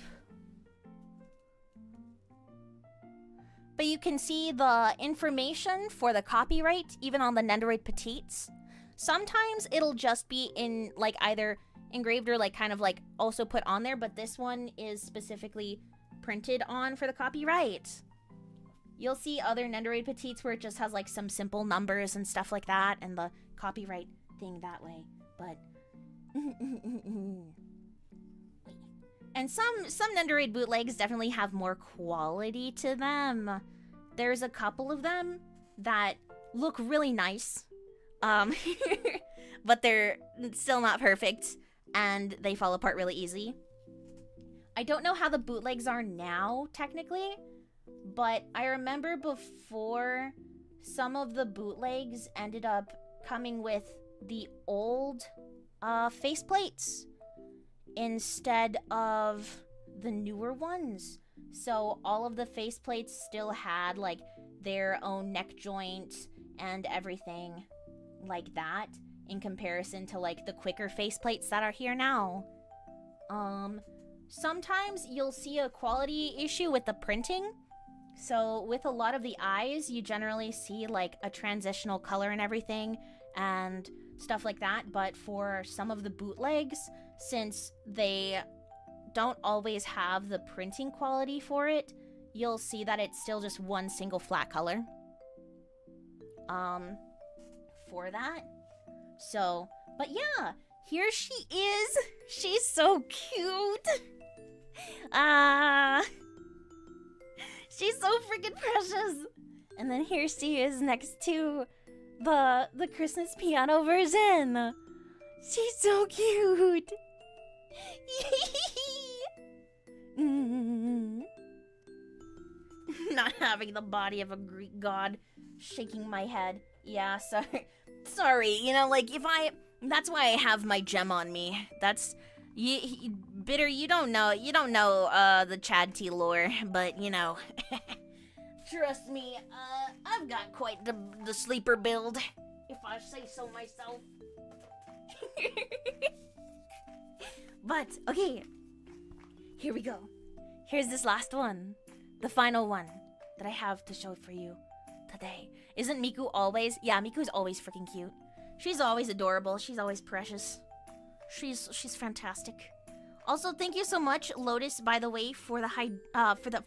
But you can see the information for the copyright, even on the Nendoroid Petites. Sometimes it'll just be in, like, either engraved or, like, kind of, like, also put on there. But this one is specifically printed on for the copyright. You'll see other Nendoroid Petites where it just has, like, some simple numbers and stuff like that. And the copyright thing that way. But... And some Nendoroid bootlegs definitely have more quality to them. There's a couple of them that look really nice. But they're still not perfect. And they fall apart really easy. I don't know how the bootlegs are now, technically. But I remember before, some of the bootlegs ended up coming with the old faceplates instead of the newer ones. So all of the faceplates still had, like, their own neck joint and everything like that, in comparison to, like, the quicker faceplates that are here now. Sometimes you'll see a quality issue with the printing. So with a lot of the eyes, you generally see, like, a transitional color and everything and stuff like that. But for some of the bootlegs, since they don't always have the printing quality for it, you'll see that it's still just one single flat color. For that. So, but yeah, here she is. She's so cute. She's so freaking precious. And then here she is next to the Christmas piano version. She's so cute. Not having the body of a Greek god, shaking my head. Yeah, sorry. You know, like, that's why I have my gem on me. That's Bitter, you don't know the Chad T lore, but you know. Trust me, I've got quite the sleeper build, if I say so myself. But, okay. Here we go. Here's this last one. The final one that I have to show for you today. Isn't Miku always? Yeah, Miku's always freaking cute. She's always adorable. She's always precious. She's fantastic. Also, thank you so much, Lotus, by the way, for the head pat. For the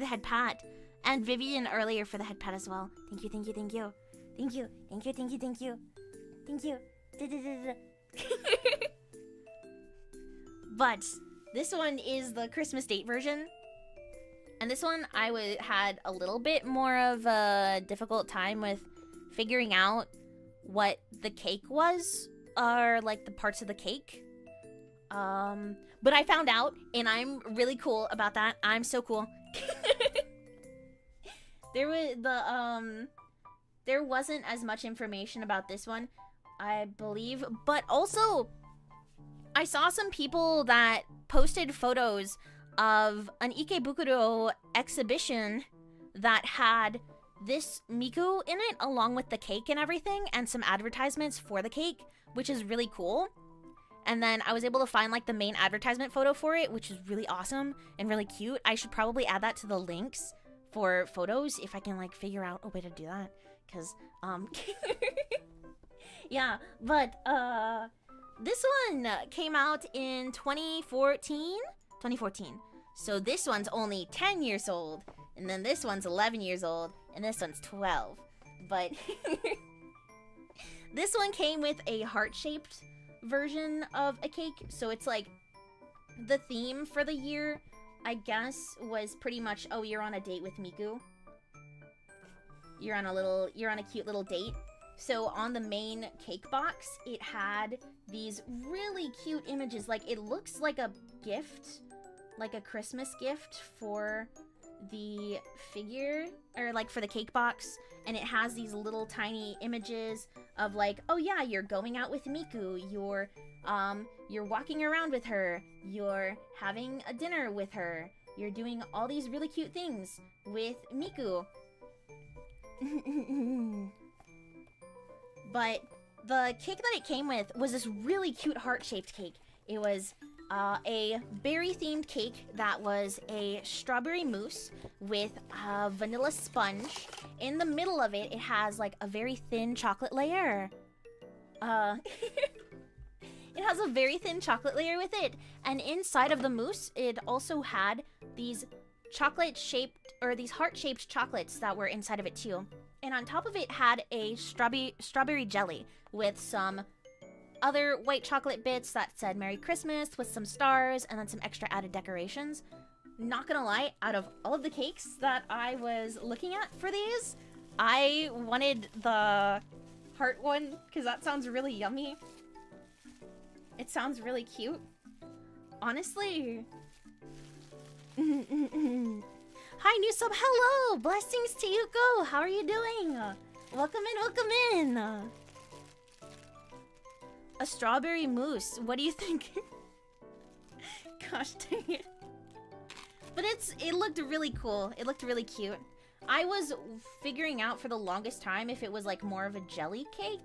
head pat. And Vivian earlier for the head pat as well. Thank you, thank you, thank you. Thank you, thank you, thank you, thank you. Thank you. But this one is the Christmas date version. And this one I had a little bit more of a difficult time with figuring out what the cake was, or like the parts of the cake. But I found out, and I'm really cool about that. I'm so cool. There wasn't as much information about this one, I believe, but also I saw some people that posted photos of an Ikebukuro exhibition that had this Miku in it, along with the cake and everything, and some advertisements for the cake, which is really cool. And then I was able to find, like, the main advertisement photo for it, which is really awesome and really cute. I should probably add that to the links for photos if I can, like, figure out a way to do that. Because, yeah, but, this one came out in 2014. So this one's only 10 years old. And then this one's 11 years old, and this one's 12. But this one came with a heart-shaped version of a cake, so it's like the theme for the year, I guess, was pretty much, oh, you're on a date with Miku. You're on a cute little date. So on the main cake box, it had these really cute images. Like, it looks like a gift, like a Christmas gift for the figure, or like for the cake box. And it has these little tiny images of like, oh yeah, you're going out with Miku, you're walking around with her, you're having a dinner with her, you're doing all these really cute things with Miku. But the cake that it came with was this really cute heart-shaped cake. It was a berry-themed cake that was a strawberry mousse with a vanilla sponge. In the middle of it, it has like a very thin chocolate layer. It has a very thin chocolate layer with it. And inside of the mousse, it also had these chocolate-shaped, or these heart-shaped chocolates that were inside of it too. And on top of it had a strawberry jelly with some other white chocolate bits that said Merry Christmas with some stars and then some extra added decorations. Not gonna lie, out of all of the cakes that I was looking at for these, I wanted the heart one because that sounds really yummy. It sounds really cute. Honestly. Hi, new sub. Hello! Blessings to you, go! How are you doing? Welcome in, welcome in! A strawberry mousse. What do you think? Gosh dang it. But it looked really cool. It looked really cute. I was figuring out for the longest time if it was like more of a jelly cake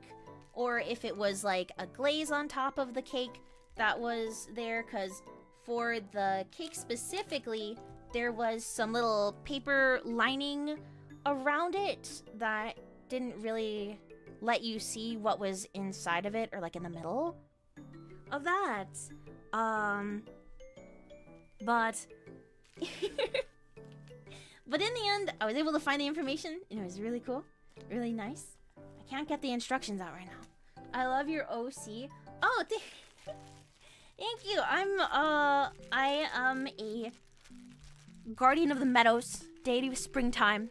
or if it was like a glaze on top of the cake that was there, because for the cake specifically, there was some little paper lining around it that didn't really let you see what was inside of it or like in the middle of that. But but in the end, I was able to find the information and it was really cool, really nice. I can't get the instructions out right now. I love your OC. Oh, thank you. I am a guardian of the meadows, deity of springtime,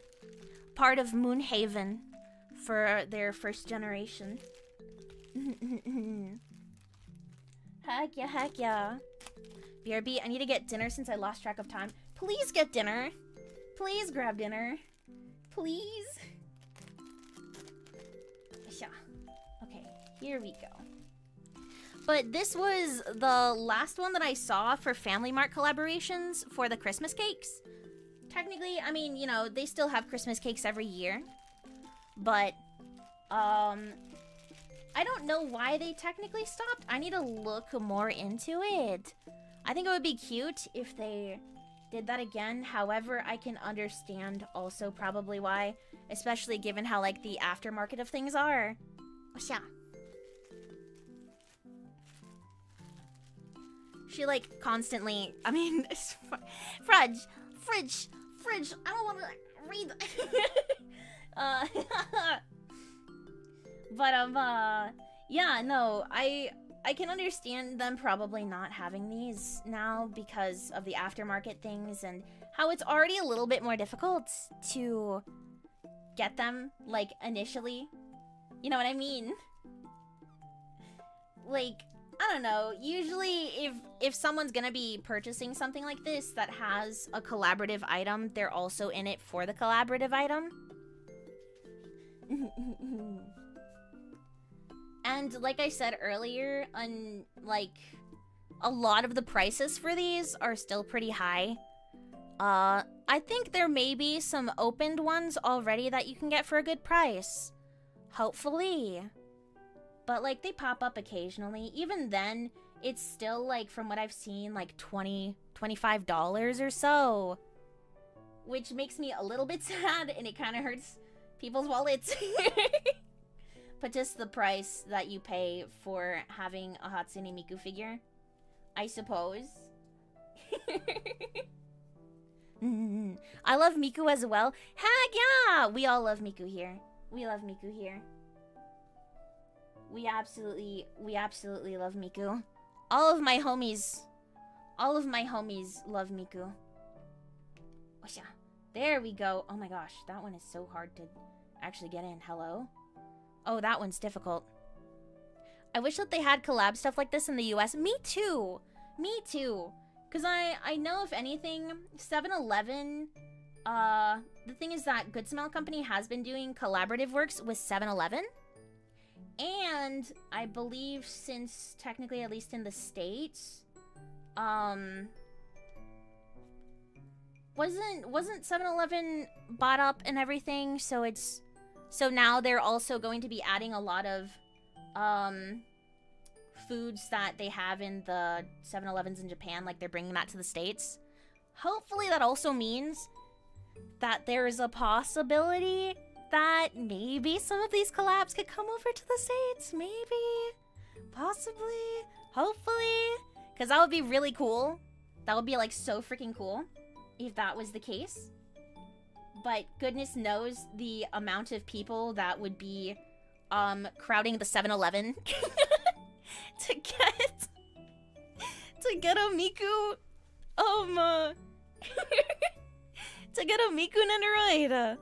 part of Moonhaven for their first generation. Heck yeah, heck yeah. BRB, I need to get dinner since I lost track of time. Please get dinner. Please grab dinner. Please. Yeah. Okay, here we go. But this was the last one that I saw for Family Mart collaborations for the Christmas cakes. Technically, I mean, you know, they still have Christmas cakes every year. But, I don't know why they technically stopped. I need to look more into it. I think it would be cute if they did that again. However, I can understand also probably why, especially given how, like, the aftermarket of things are. Yeah. She, like, constantly, I mean, fridge, I don't want to read. But, yeah, no, I can understand them probably not having these now because of the aftermarket things and how it's already a little bit more difficult to get them, like, initially. You know what I mean? Like, I don't know, usually if someone's gonna be purchasing something like this that has a collaborative item, they're also in it for the collaborative item. And like I said earlier, like, a lot of the prices for these are still pretty high. I think there may be some opened ones already that you can get for a good price. Hopefully. But, like, they pop up occasionally. Even then, it's still, like, from what I've seen, like, $20, $25 or so. Which makes me a little bit sad, and it kind of hurts people's wallets. But just the price that you pay for having a Hatsune Miku figure, I suppose. I love Miku as well. Heck yeah! We all love Miku here. We love Miku here. We absolutely love Miku. All of my homies love Miku. Osha. There we go. Oh my gosh, that one is so hard to actually get in. Hello? Oh, that one's difficult. I wish that they had collab stuff like this in the US. Me too. Me too. Because I know, if anything, 7-Eleven, the thing is that Good Smile Company has been doing collaborative works with 7-Eleven. And I believe since, technically, at least in the States, wasn't 7-Eleven bought up and everything, so now they're also going to be adding a lot of, foods that they have in the 7-Elevens in Japan, like they're bringing that to the States. Hopefully that also means that there is a possibility that maybe some of these collabs could come over to the States. Maybe. Possibly. Hopefully. Because that would be really cool. That would be like so freaking cool if that was the case. But goodness knows the amount of people that would be crowding the 7-Eleven to get a Miku to get a Miku Nendoroid.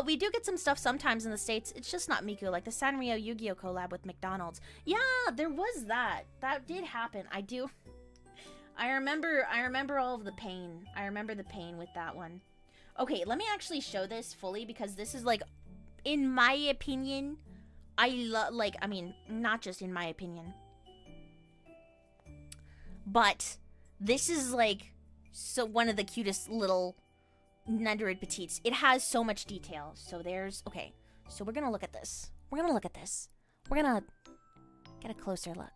We do get some stuff sometimes in the States. It's just not Miku, like the Sanrio Yu-Gi-Oh collab with McDonald's. Yeah, there was that. That did happen. I remember all of the pain. I remember the pain with that one. Okay, let me actually show this fully, because this is like, in my opinion, I mean, not just in my opinion, but this is like one of the cutest little Nendoroid Petites. It has so much detail. So okay, so we're gonna look at this. We're gonna get a closer look.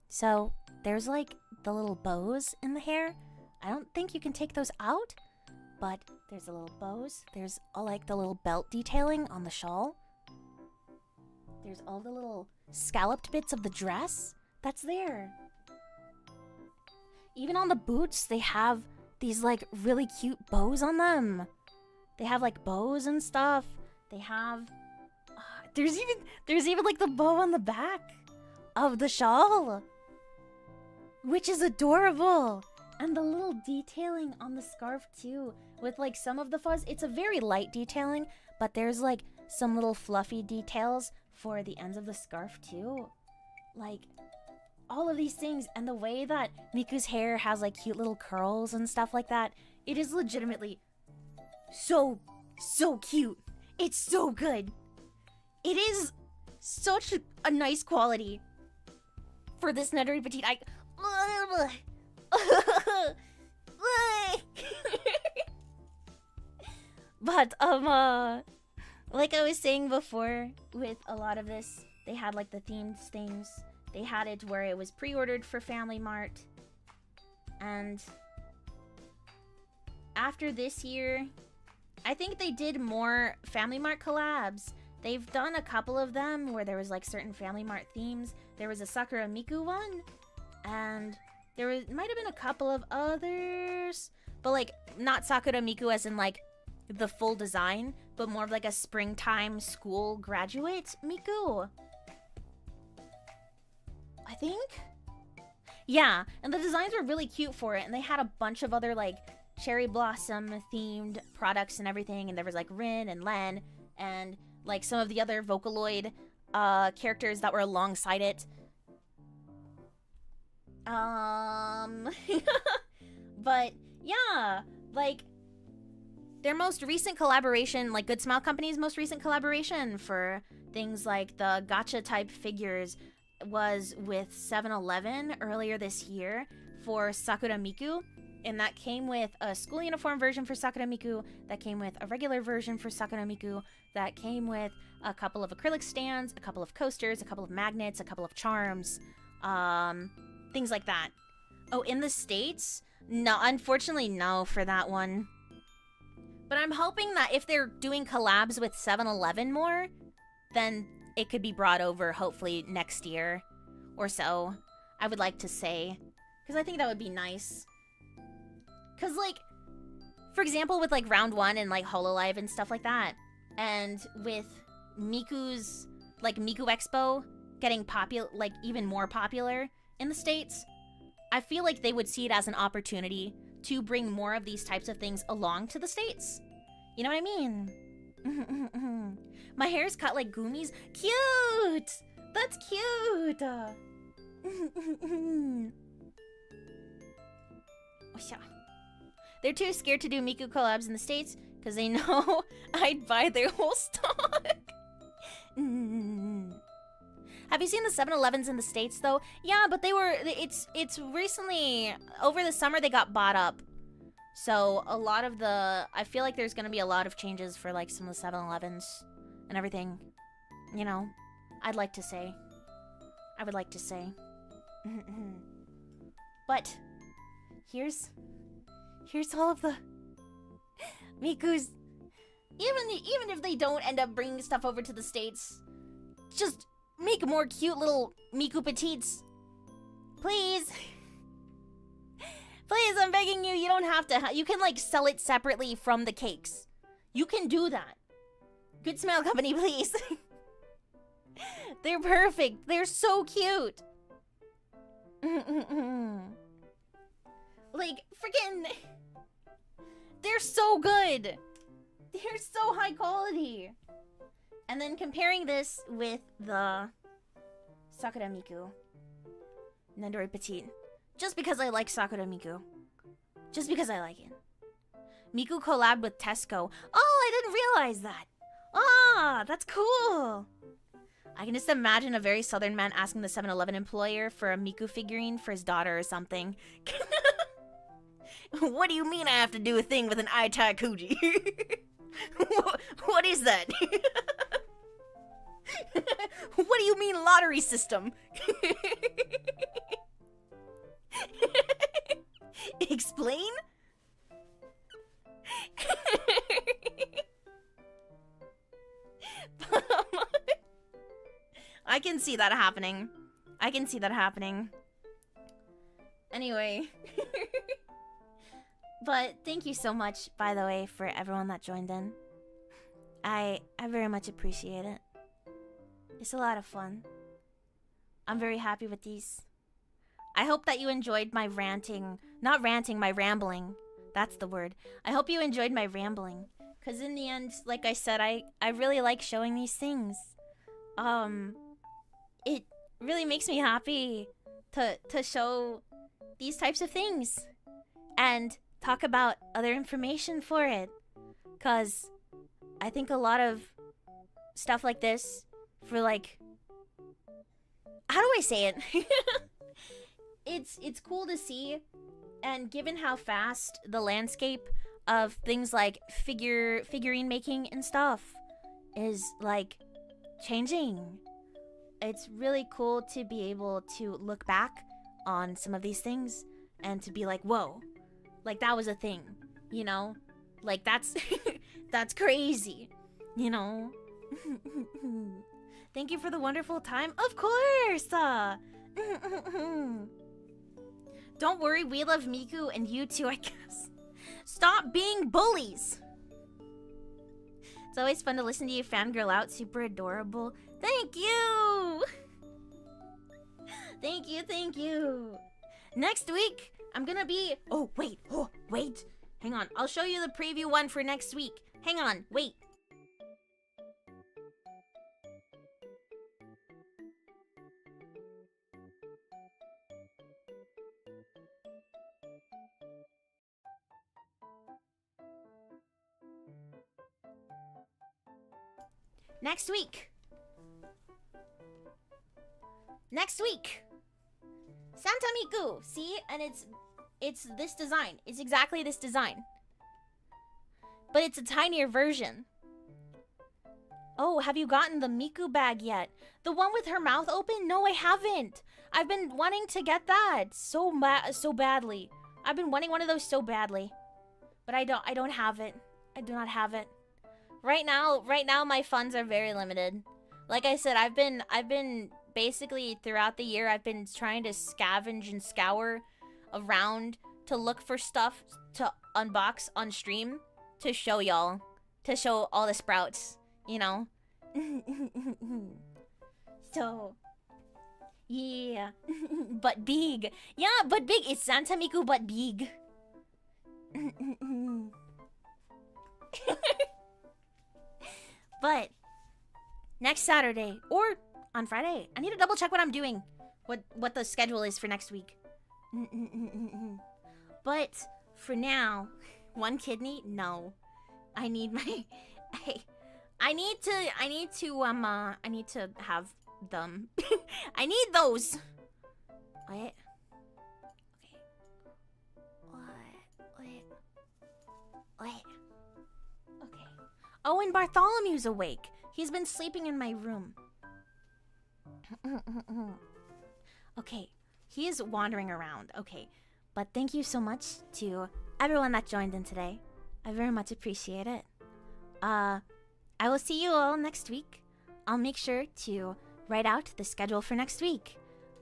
So there's like the little bows in the hair. I don't think you can take those out, but there's the little bows. There's all like the little belt detailing on the shawl. There's all the little scalloped bits of the dress that's there. Even on the boots, they have these like really cute bows on them. They have like bows and stuff. They have there's even like the bow on the back of the shawl, which is adorable. And the little detailing on the scarf too, with like some of the fuzz. It's a very light detailing, but there's like some little fluffy details for the ends of the scarf too. Like all of these things, and the way that Miku's hair has like cute little curls and stuff like that. It is legitimately so cute. It's so good. It is such a nice quality for this Nendoroid Petit. But like I was saying before, with a lot of this, they had like the themed things. They had it where it was pre-ordered for Family Mart, and after this year, I think they did more Family Mart collabs. They've done a couple of them where there was like certain Family Mart themes. There was a Sakura Miku one, and might have been a couple of others, but like not Sakura Miku as in like the full design, but more of like a springtime school graduate Miku, I think. Yeah, and the designs were really cute for it, and they had a bunch of other like cherry blossom themed products and everything, and there was like Rin and Len and like some of the other Vocaloid characters that were alongside it. But yeah, like their most recent collaboration, like Good Smile Company's most recent collaboration for things like the gacha type figures, was with 7-Eleven earlier this year for Sakura Miku, and that came with a school uniform version for Sakura Miku, that came with a regular version for Sakura Miku, that came with a couple of acrylic stands, a couple of coasters, a couple of magnets, a couple of charms, things like that. Oh, in the States? No, unfortunately no for that one. But I'm hoping that if they're doing collabs with 7-Eleven more, then it could be brought over hopefully next year. or so, I would like to say. Because I think that would be nice. Because, like, for example, with, like, Round 1 and, like, Hololive and stuff like that, and with Miku's, like, Miku Expo getting like, even more popular in the States, I feel like they would see it as an opportunity to bring more of these types of things along to the States. You know what I mean? My hair's cut like Gumi's. Cute! That's cute! They're too scared to do Miku collabs in the States because they know I'd buy their whole stock. Have you seen the 7-Elevens in the States though? Yeah, but it's recently, over the summer they got bought up. So a lot of I feel like there's gonna be a lot of changes for like some of the 7-Elevens and everything. You know, I'd like to say. I would like to say. But here's all of the Mikus. Even if they don't end up bringing stuff over to the States, just make more cute little Miku Petits. Please. Please, I'm begging you. You don't have to. You can, like, sell it separately from the cakes. You can do that. Good Smile Company, please. They're perfect. They're so cute. Like, freaking... They're so good. They're so high quality. And then comparing this with the Sakura Miku Nendoroid Petit. Just because I like Sakura Miku. Just because I like it. Miku collabed with Tesco. Oh, I didn't realize that. Ah, that's cool. I can just imagine a very southern man asking the 7-Eleven employer for a Miku figurine for his daughter or something. What do you mean I have to do a thing with an Aitai Kuji? What is that? What do you mean lottery system? Explain? I can see that happening. I can see that happening. Anyway. But thank you so much, by the way, for everyone that joined in. I very much appreciate it. It's a lot of fun. I'm very happy with these. I hope that you enjoyed my ranting. Not ranting, my rambling. That's the word. I hope you enjoyed my rambling. Because in the end, like I said, I really like showing these things. It really makes me happy to show these types of things. And talk about other information for it. Because I think a lot of stuff like this, for like... How do I say it? It's cool to see, and given how fast the landscape of things like figurine making and stuff is like changing, it's really cool to be able to look back on some of these things and to be like, whoa, like that was a thing, you know? Like that's that's crazy, you know? Thank you for the wonderful time. Of course! Don't worry, we love Miku and you too, I guess. Stop being bullies! It's always fun to listen to you fangirl out. Super adorable. Thank you! Thank you, thank you. Next week, I'm gonna be... Oh, wait. Hang on, I'll show you the preview one for next week. Hang on, wait. Next week, Santa Miku. See, and it's this design. It's exactly this design, but it's a tinier version. Oh, have you gotten the Miku bag yet? The one with her mouth open? No, I haven't. I've been wanting to get that so badly. I've been wanting one of those so badly, but I don't have it. I do not have it. Right now my funds are very limited. Like I said, I've been basically throughout the year, I've been trying to scavenge and scour around to look for stuff to unbox on stream to show y'all, to show all the sprouts, you know. So, yeah, but big. Yeah, but big. It's Santa Miku, but big. But next Saturday or on Friday, I need to double check what I'm doing, what the schedule is for next week. But for now, one kidney? No, I need my. I need to have them. I need those. Wait. Okay. Wait. Okay. Oh, and Bartholomew's awake. He's been sleeping in my room. Okay. He is wandering around. Okay. But thank you so much to everyone that joined in today. I very much appreciate it. I will see you all next week. I'll make sure to write out the schedule for next week.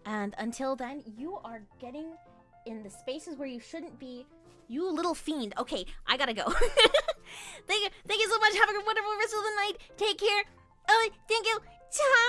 And until then, you are getting in the spaces where you shouldn't be. You little fiend. Okay, I gotta go. Thank you so much. Have a wonderful rest of the night. Take care. Oh, thank you. Ciao.